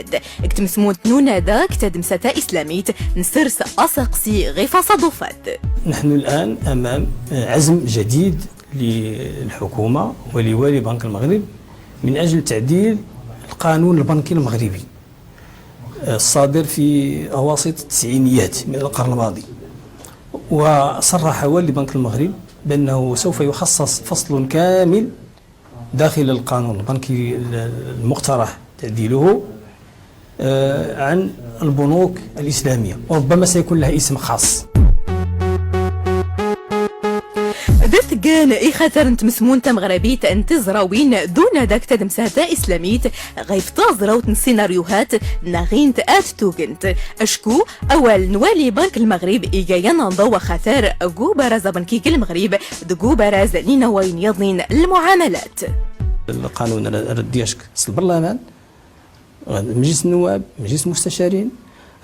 Speaker 3: اكتم سمونت نونادا كتاد مساتا إسلاميت نسرس أساقسي غيفا صادوفات.
Speaker 14: نحن الآن أمام عزم جديد للحكومة ولوالي بنك المغرب من أجل تعديل القانون البنكي المغربي الصادر في أواسط التسعينيات من القرن الماضي. وصرح والي بنك المغرب بأنه سوف يخصص فصل كامل داخل القانون البنكي المقترح تعديله عن البنوك الإسلامية، وربما سيكون لها اسم خاص.
Speaker 3: ذات كان إي خاطر نتمسمون تمغربيت انتزراوين دون داك تدمساتا إسلاميت غيف تازراوت سيناريوهات ناغين تآت توغنت أشكو أول نوالي بنك المغرب إيجايا نضوى خاطر أقو برازا بنكيك المغرب دقو براز لينا وين يضنين المعاملات.
Speaker 14: القانون ردياشك البرلمان، مجلس النواب، مجلس المستشارين،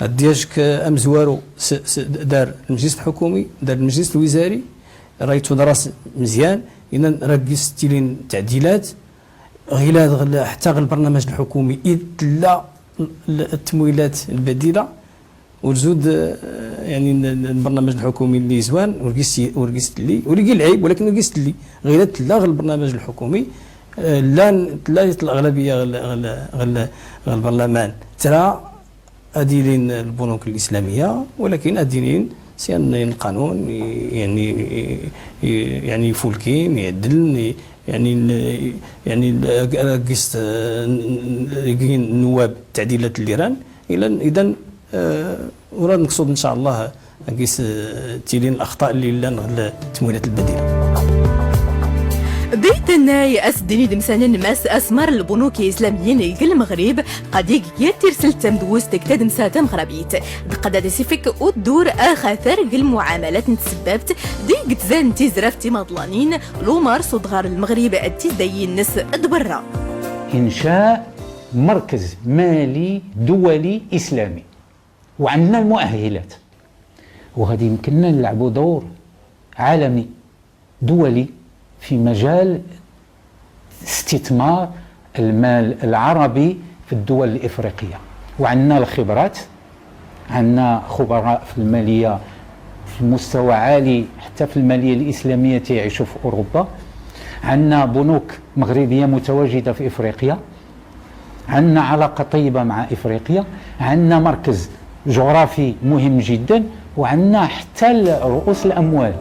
Speaker 14: ردياشك أمزوارو دار المجلس الحكومي، دار المجلس الوزاري، رايتو درس مزيان. إذا رقص تيلين تعديلات غيلاد حتى البرنامج الحكومي إلا التمويلات البديلة وزود يعني البرنامج الحكومي اللي زوان ورقصت لي ولقي العيب، ولكن ورقصت لي غيلاد لا البرنامج الحكومي لا الأغلبية البرلمان ترى أديلين البنوك الإسلامية، ولكن أديلين سيان القانون يعني فولكين يعدل يعني قست النواب تعديلات الليران. اذا وراد نقصد ان شاء الله قيس تيلين الاخطاء اللي لا التمويلات البديله.
Speaker 3: ديتنا يأسدني دمسانن ماس أسمر البنوك الإسلاميين في المغرب قديك يترسل تمدوز تكتاد مساتا مغربيت قد تسفك الدور آخاثر المعاملات نتسببت ديك تزان تزرفتي مضلانين لومار صدغار المغرب التزدين نس أدبرا.
Speaker 13: إنشاء مركز مالي دولي إسلامي وعندنا المؤهلات، وهذه يمكننا نلعبوا دور عالمي دولي في مجال استثمار المال العربي في الدول الإفريقية. وعندنا الخبرات، عندنا خبراء في المالية في مستوى عالي حتى في المالية الإسلامية تعيشوا في أوروبا، عندنا بنوك مغربية متواجدة في إفريقيا، عندنا علاقة طيبة مع إفريقيا، عندنا مركز جغرافي مهم جدا، وعندنا حتى رؤوس الأموال.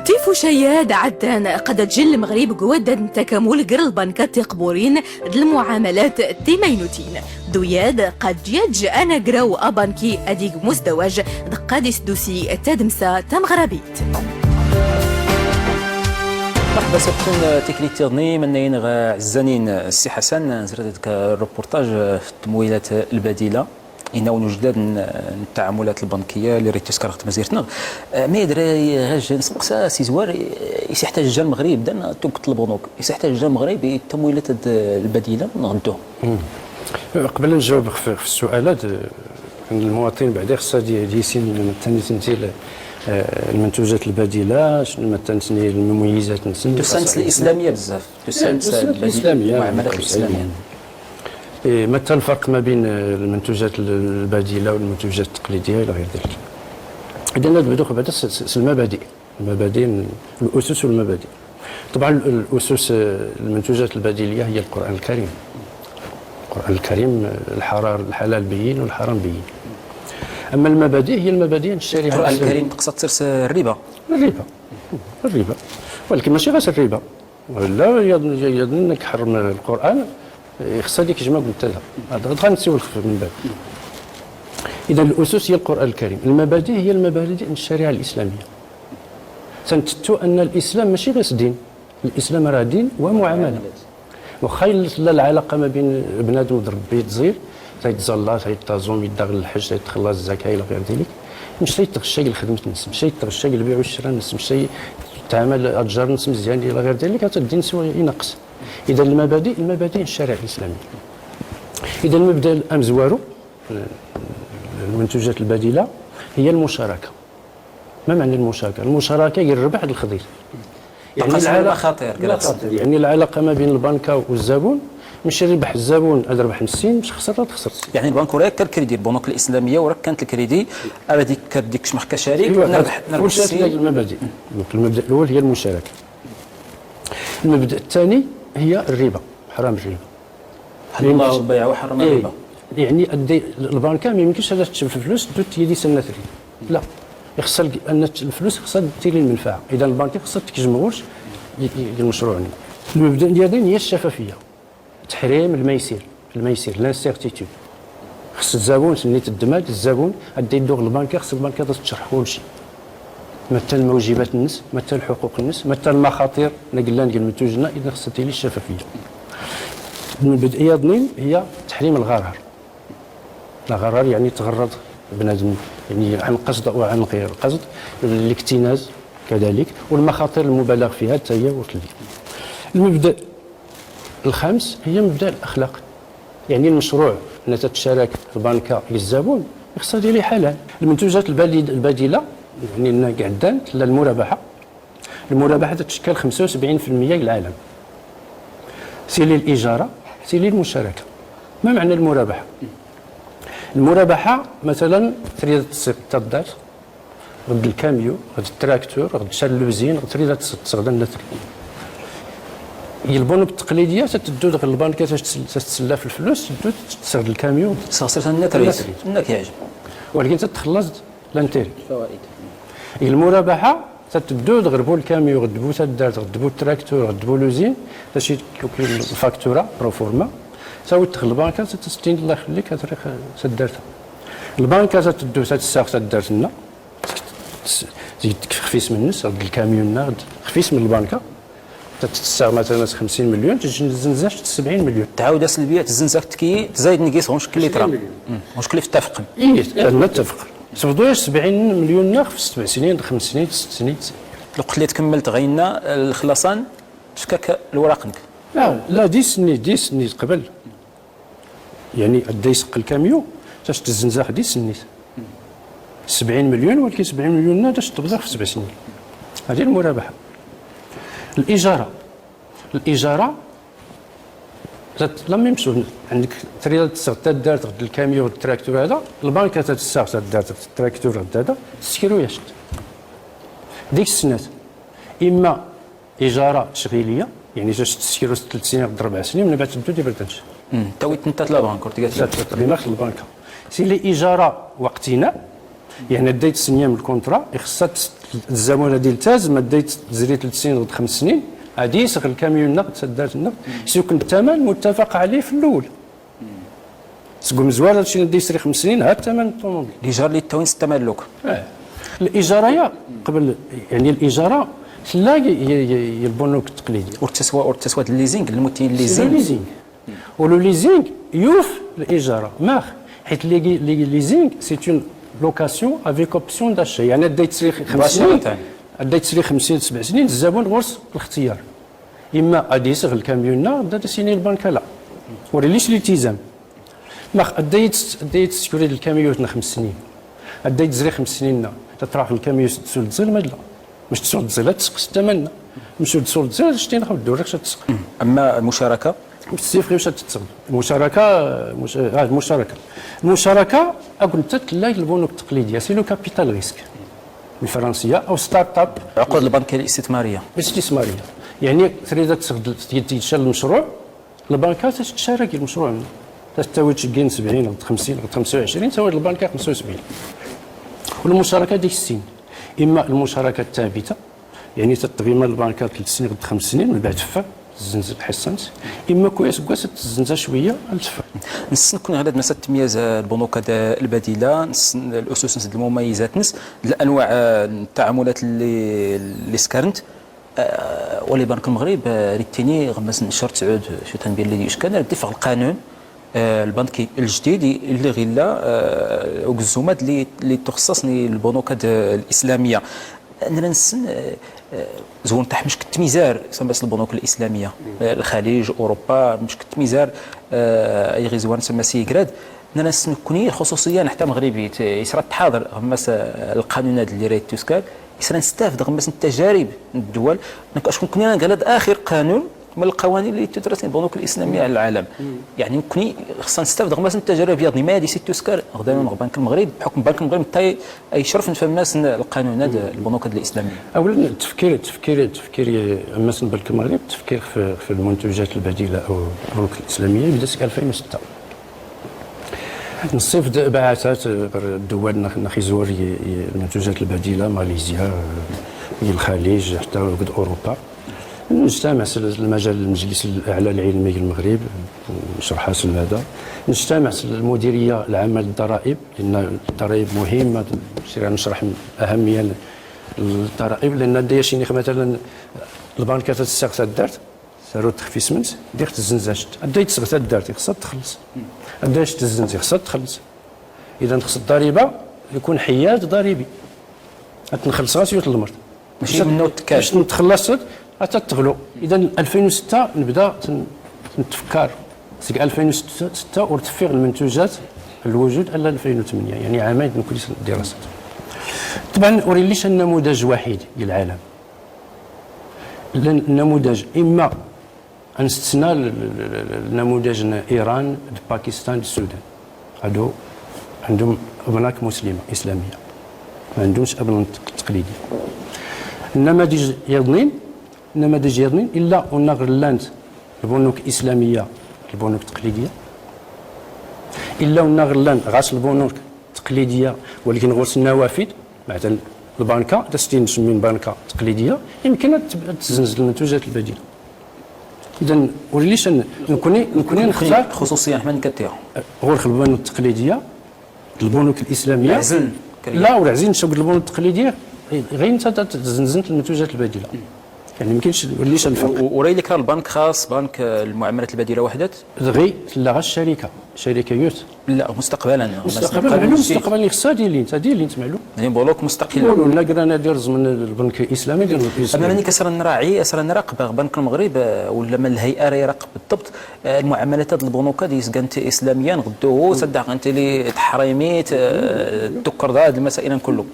Speaker 3: تيفو شياد عدان قد تجل المغرب قواد تكامل قر البنكات تقبورين المعاملات تيمينوتين دوياد قد يج أنا قراو أبانكي أديق مزدوج دقادس دوسي تدمسا تمغربيت.
Speaker 1: مرحبا سيكون تكريتيرني منين عزانين السي حسن زرت الروبورتاج في التمويلات البديله يناولوا جداد التعاملات البنكيه اللي ريت تذكر خدمه زيرتنا ما يدري غاج نسبق سي زوار يحتاج الجا المغرب دنا تطلبوا نوك يحتاج الجا المغرب التمويلات البديله نغدوهم.
Speaker 2: قبل نجاوب في السؤالات المواطن بعدا خصها يسين تمثيل المنتوجات البديله شنو تمثيل المميزات
Speaker 1: تسانس الاسلاميه بزاف تسانس
Speaker 2: الاسلاميه
Speaker 1: المعاملات الاسلاميه.
Speaker 2: مثل الفرق ما بين المنتوجات البديله والمنتوجات التقليديه الى غير ذلك. اذا نبداو بعدا المبادئ الاسس والمبادئ. طبعا الاسس المنتوجات البديله هي القران الكريم. القرآن الكريم الحلال بين والحرام بين. أما المبادئ هي المبادئ الشريعة.
Speaker 1: القرآن الكريم تقصد ترس الربا.
Speaker 2: الربا ولكن ماشي غير الربا ولا يظن انك حرم القرآن خصها ديك جمع قلت لها هذا غنسيو من بعد. إذا الأسس هي القرآن الكريم، المبادئ هي المبادئ الشريعة الإسلامية. تنتتو أن الإسلام ماشي بس دين، الإسلام راه دين ومعاملة. واخا لا العلاقه ما بين بنادم وربي تزير تيتزلا تيتازوم يدخل الحج تيتخلص الزكاه الى غير ذلك مشى يتغشى لخدمه الناس مشى يتغشى البيع والشراء الناس مشى تعامل اتجار الناس مزيان الى غير ذلك حتى الدين سوى ينقص. اذا المبادئ الشريعه الاسلاميه. اذا المبدا الامزوارو المنتوجات البديله هي المشاركه. ما معنى المشاركه؟ المشاركه هي الربح الخضير.
Speaker 1: يعني
Speaker 2: يعني العلاقه ما بين البنكه والزبون ماشي ربح الزبون هذا ربح مسين مش خسر تخسر.
Speaker 1: يعني البنك وراك الكريدي البنوك الاسلاميه وراك كانت الكريدي هذيك كديك شمح كشريك نربح
Speaker 2: المبادئ. المبدا الاول هي المشاركه. المبدا الثاني هي الربا، حرام الربا.
Speaker 1: حل الله البيع وحرم الربا.
Speaker 2: يعني البنكه ما يمكنش هذا تشوف الفلوس تدي سنه الربا. لا يخصها ان الفلوس خصها دير المنفعه. اذا البنك خصها تكجمعوش المشروع. المبدا ديالنا هي الشفافيه، تحريم الميسير لانسيرتيتود. خص الزبون سني تدمج الزبون غادي يدوغ البنكه خص البنكه تشرح كل شيء مثل موجبات الناس مثل حقوق الناس مثل المخاطر اللي قلنا ديال منتوجنا. اذا خصها تيلي الشفافيه. المبدئيه اثنين هي تحريم الغرر. الغرر يعني تغرض بنادم يعني عن قصد او عن غير قصد، الاكتناز كذلك، والمخاطر المبالغ فيها حتى هي وصل. المبدا الخامس هي مبدا الاخلاق. يعني المشروع ان تتشارك البنكه للزبون خصها ديالي حلال. المنتوجات البديله يعني قعدان المرابحه. المرابحه تتشكل 75% العالم. سيلي الاجاره سيلي المشاركه. ما معنى المرابحه؟ المرابحه مثلا تريد تصيب الدار غد الكاميو غد التراكتور غد الشلوزين غد تريد تصغد النثر. هي البنوك التقليديه تدو داخل البنكه تتسلى في الفلوس تدو تصغد الكاميو
Speaker 1: تصغر النثر انك يعجب
Speaker 2: ولكن تتخلص لانتيري
Speaker 1: فوائد.
Speaker 2: المرابحه تدو تغربوا الكاميو غدبوا الدار غدبوا التراكتور غدبوا لوزين تاشي الفاكتوره بروفورما تاوي تدخل البنكه تستين الله يخليك هتريخ سدارتها. البنكه تدو تساق سدارت لنا تزيد خفيس من الناس غد الكاميون خفيس من البنكه تتساق مثلا 50 مليون تجي الزنزاش 70 مليون.
Speaker 1: تعاود اسلبيه الزنزاك تكي تزايد نقيس مشكل اللي ترى مشكل في التفق.
Speaker 2: نتفق صفدوش 70 مليون ناخ في 7 سنين 5 سنين 6 سنين.
Speaker 1: لو قلت لي تكملت غينا الخلاصان شكاك الوراقنك.
Speaker 2: لا دي سني قبل يعني ادى يسق الكاميو تاش الزنزاخ دي سنيت 70 مليون ولكن 70 مليون تاش تبدا في 7 سنين. هذه المرابحه. الاجاره لما يمشوا عندك تريد تسغ الدار غد الكاميو غد التراكتور هذا البنكه تتساغ الدار التراكتور غد هذا تسكرو يشت ديك السنات اما اجاره تشغيليه يعني جاش تسكرو 3 سنين غد 4 سنين من بعد تبدو دير بردانش
Speaker 1: تويت انت لا بانك
Speaker 2: قالت لي داخل البنكه سي لي اجاره وقتنا يعني ديت سنيه من الكونترا خصها الزمن هذه التاز ما ديت تزري 3 سنين غد 5 سنين غادي يسغ الكاميون النقد سدات النقد يكون الثمن متفق عليه في الاول. تقول مزوار هادشي اللي يسري 5 سنين ها الثمن الطوموبيل.
Speaker 1: الايجار اللي التوين التملك.
Speaker 2: الاجاره يا قبل يعني الاجاره لا هي البنوك التقليديه.
Speaker 1: والتسويات الليزينغ المتين الليزينغ.
Speaker 2: ولو ليزينغ يوف الاجاره ماخ حيت ليزينغ سي اون لوكاسيون افيك اوبسيون داشا، يعني دا تسري 5 سنين، دا تسري 5 7 سنين، الزبون غرس الاختيار، اما غادي يسغ الكاميونا بدا تسيني البنكه لا وريليش الالتزام، ما دا تسكوري الكاميون 5 سنين، دا تزري 5 سنين تطرح الكاميون تسول تزل ما لا مش تسول تزل تسق الثمن، مش تسول تزل شتي ناخذ دورك تسق.
Speaker 1: اما المشاركه
Speaker 2: الصفر واش تتصل المشاركه اقول انت تلاقي البنوك التقليديه سي لو كابيتال ريسك الفرنسيه او ستارت اب،
Speaker 1: عقود البنكيه الاستثماريه
Speaker 2: يعني تريد تشال المشروع البنكه تشارك المشروع تستوي تشكين 70 غد 50 غد 25 تساوي البنكه 75، والمشاركه ديك السن اما المشاركه الثابته يعني تطغيم البنكه 3 سنين غد 5 سنين من بعد تفا تزنز الحصانات، اما كويس تزنزها شويه التفا.
Speaker 1: نكون غادا نسى تمييز البنوك البديله، الاسس نسد المميزات نس الانواع التعاملات اللي سكرنت ولي بنك المغرب ريتيني غمس نشر تعود شو تنبير اللي اشكال رديف القانون البنكي الجديد اللي غيلا وكزومات اللي تخصصني البنوك الاسلاميه. انا نسن زون تاع مش كنت ميزار سماس البنوك الاسلاميه الخليج اوروبا مش كنت ميزار اي غزوان سما سيكراد انا نسن كوني خصوصيا حتى مغربي يسرى التحاضر غمس القانونات اللي راه تسكال يسرى نستافد غمس التجارب الدول شكون كنا قال اخر قانون من القوانين اللي تدرس البنوك الاسلاميه على العالم، يعني كوني خصنا نستافد غمس التجارب ديالنا ما هذه سي تسكر غدا بنك المغرب بحكم بنك المغرب حتى يشرف نفهم ناس القانونات البنوك الاسلاميه.
Speaker 2: اولا التفكير مثلا بنك المغرب التفكير في المنتجات البديله او البنوك الاسلاميه بدا في 2006 نصيف بعثات الدول نخي زور المنتجات البديله ماليزيا الخليج حتى اوروبا، نجتمع المجال المجلس الاعلى العلمي المغرب شرحها هذا، نجتمع المديريه العامه للضرائب لان الضرائب مهمه نشرح اهميه الضرائب لان دايشيني مثلا البنكات تستغث دارت سارو تخفيس منت دير تزنزاشت ادي تستغث دارت خصها تخلص اداش تزنز خصها تخلص، اذا خص الضريبه يكون حياد ضريبي تنخلص راسي المرض
Speaker 1: ماشي منو تكال
Speaker 2: باش نتخلص حتى تغلو. اذا 2006 نبدا نتفكر سيك 2006 وارتفع المنتوجات الوجود على 2008 يعني عامين من كل دراسات. طبعا وريليش النموذج وحيد ديال العالم، النموذج اما نستثنى النموذج ايران باكستان السودان هادو عندهم ابناك مسلمه اسلاميه ما عندهمش ابناء تقليدي. النماذج يضنين الا ونغرلاند البنوك الاسلاميه البنوك التقليديه الا ونغرلاند غاس البنوك التقليديه ولكن غوص النوافذ مثلا البنكه تستين نسمين بنكه تقليديه يمكن تزنز المنتوجات البديله. اذا وليش نكوني نختار
Speaker 1: خصوصيا حنا كثيره
Speaker 2: غير البنوك التقليديه البنوك الاسلاميه لا ورعزين نشوف البنوك التقليديه غير انت تزنزنت المنتوجات البديله يعني ما يمكنش وليش الفرق.
Speaker 1: وري لك راه البنك خاص بنك المعاملات البديله وحدات
Speaker 2: غير لا غا الشركه يوت
Speaker 1: لا مستقبلا
Speaker 2: مستقبلا خصها ديال اللي انت معلوم
Speaker 1: يعني بلوك مستقل
Speaker 2: ولا قرانا دير من البنك الاسلامي ديال
Speaker 1: اما ملي كسر نراعي نراقب بنك المغرب ولا من الهيئه راه يراقب بالضبط المعاملات هذه البنوك هذه كانت اسلاميا غدوه صدق انت اللي تحريميت تكر هذه المسائل كله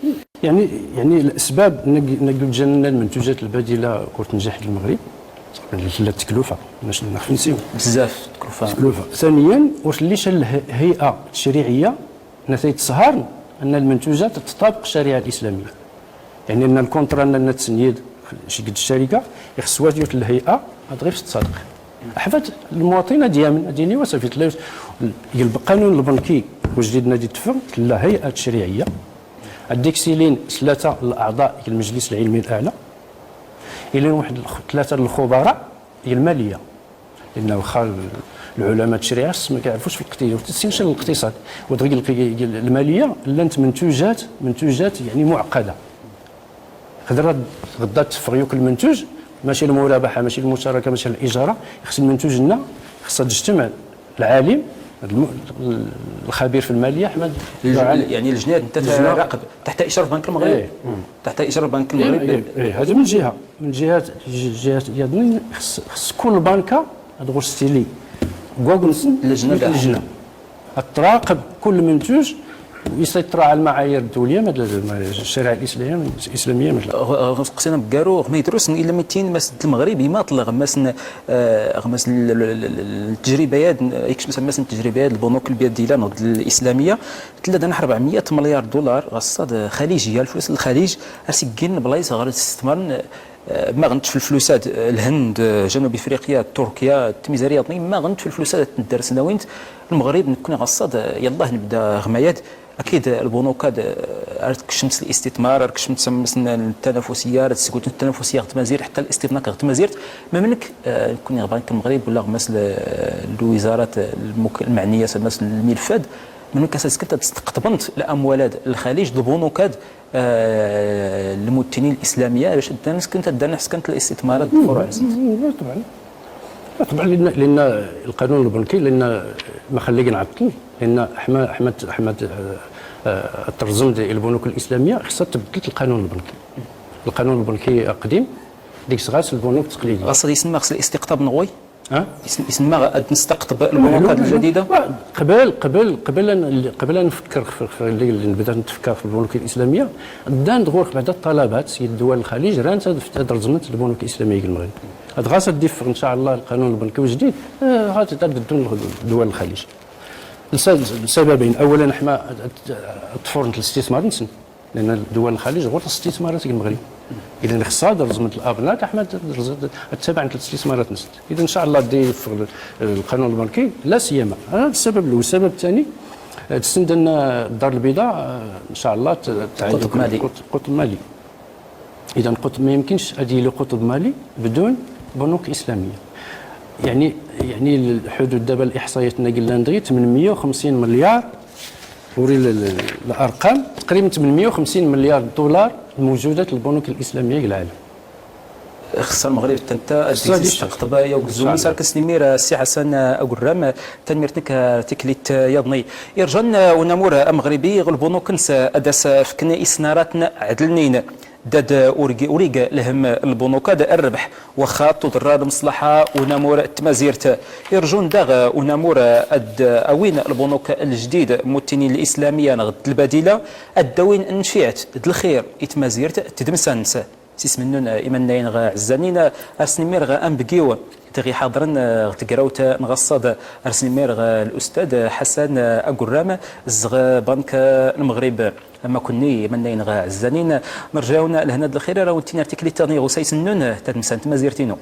Speaker 2: يعني الاسباب نقول جانا المنتوجات البديله وتنجح المغرب لا التكلفه باش نخفنسيو
Speaker 1: بزاف
Speaker 2: تكلفه. ثانيا واش ليش الهيئه التشريعيه نتايج تسهر ان المنتوجات تطابق الشريعه الاسلاميه يعني ان الكونترا ان التسنيد شي قد الشركه يخص واجهه الهيئه غير تصادق احفاد المواطنين ديالي وصافي القانون البنكي وجديد نادي تفهم لا هيئه تشريعيه الديكسيلين 3 الاعضاء المجلس العلمي الاعلى الى واحد 3 الخبراء ديال الماليه لانه واخا العلماء التشريع ما كيعرفوش في الاقتصاد ودغيا الماليه لانت منتوجات يعني معقده غدا تفريوك المنتوج ماشي المرابحه ماشي المشاركه ماشي الاجاره خص المنتوج لنا خصها تجتمع العالم الخبير في الماليه احمد
Speaker 1: يعني الجناد انت تراقب تحت اشراف بنك المغرب تحت اشراف بنك المغرب
Speaker 2: هذا من جهه من جهات يظن خص كل بنكه تغوص ستيلي كوغنسن اللجنه تراقب كل منتوج ويسيطر على المعايير الدوليه مثل الشريعه الاسلاميه مثل
Speaker 1: قصينا بكارو ما يدرس الا 200 مسد المغرب يماطل غمسن التجربيات يكشف مثلا التجربيات البنوك البيديه نضد الاسلاميه تلدنا 400 مليار دولار غصاد خليجيه الفلوس الخليج راسكين بلايص غير الاستثمار ما غنت في الفلوسات الهند جنوب افريقيا تركيا التميزاريه ما غنت في الفلوسات ندرس ناوينت المغرب نكون غصاد يلاه نبدا غمايات اكيد البنوك كشمت الاستثمار كشمت مثلا التنافسيه تسكوت التنافسيه غتمازير حتى الاستثمار غتمازير ما منك يكون بنك المغرب ولا مثلا الوزارات المعنيه مثلا الملفات من كاساس كنت تستقطبنت الاموال الخليج البنوك الممثلين الاسلاميه باش الناس كنت دار كانت الاستثمارات الفروع
Speaker 2: طبعا لان القانون البنكي لان ما خلينا نعطل لان احمد الترجم ديال البنوك الاسلاميه خصها تبدل القانون البنكي قديم ديك الساعات البنوك التقليديه
Speaker 1: خاص يسمى خص الاستقطاب نغوي يسمى نستقطب البنوك الجديده
Speaker 2: قبل ان نفكر في اللي بدات نتفكر في البنوك الاسلاميه بدا ندور بعد الطلبات الدول الخليج راه ترجمت البنوك الاسلاميه المغرب هاد غاس ديفر ان شاء الله القانون البنكي الجديد غادي تبدل دول الخليج لسببين اولا احنا تفورنت الاستثمار نسن لان دول الخليج غير الاستثمارات المغرب اذا خصها رزمه الابناء احنا تتبع الاستثمارات نسن اذا ان شاء الله دي القانون البنكي لا سيما هذا السبب الاول السبب الثاني تسند ان الدار البيضاء ان شاء الله تعيد قطب مالي اذا ما يمكنش ادي له قطب مالي بدون بنوك اسلاميه يعني الحدود دابا الاحصائيات اللي قلنا ندري 850 مليار وري الارقام تقريبا 850 مليار دولار موجوده البنوك الاسلاميه في العالم
Speaker 1: خص المغرب تنتا تستقطب يا وكزومي صار كسنمير السي حسن اقرام تنميرتك تكليت يضني يرجن ونمور مغربي البنوك نس اداس فكنا اسناراتنا عدلنين داد اوريغ لهم البنوك الربح واخا تضر المصلحه ونامور التمازيرت يرجون داغ ونامور اوين البنوك الجديد متنين الاسلاميه نغد البديله الدوين انشئت الخير اتمازيرت تدمسانس سيس منون ايمانين غا عزانين ارسنمير غا امبكيو تغي حاضرن تقراوت نغصد ارسنمير غا الاستاذ حسن اقرام الزغ بنك المغرب اما كوني منين غا عزانين نرجعونا لهنا الخير راه ونتي نرتكلي تاني غوسيس النون تدمسانت مازيرتينو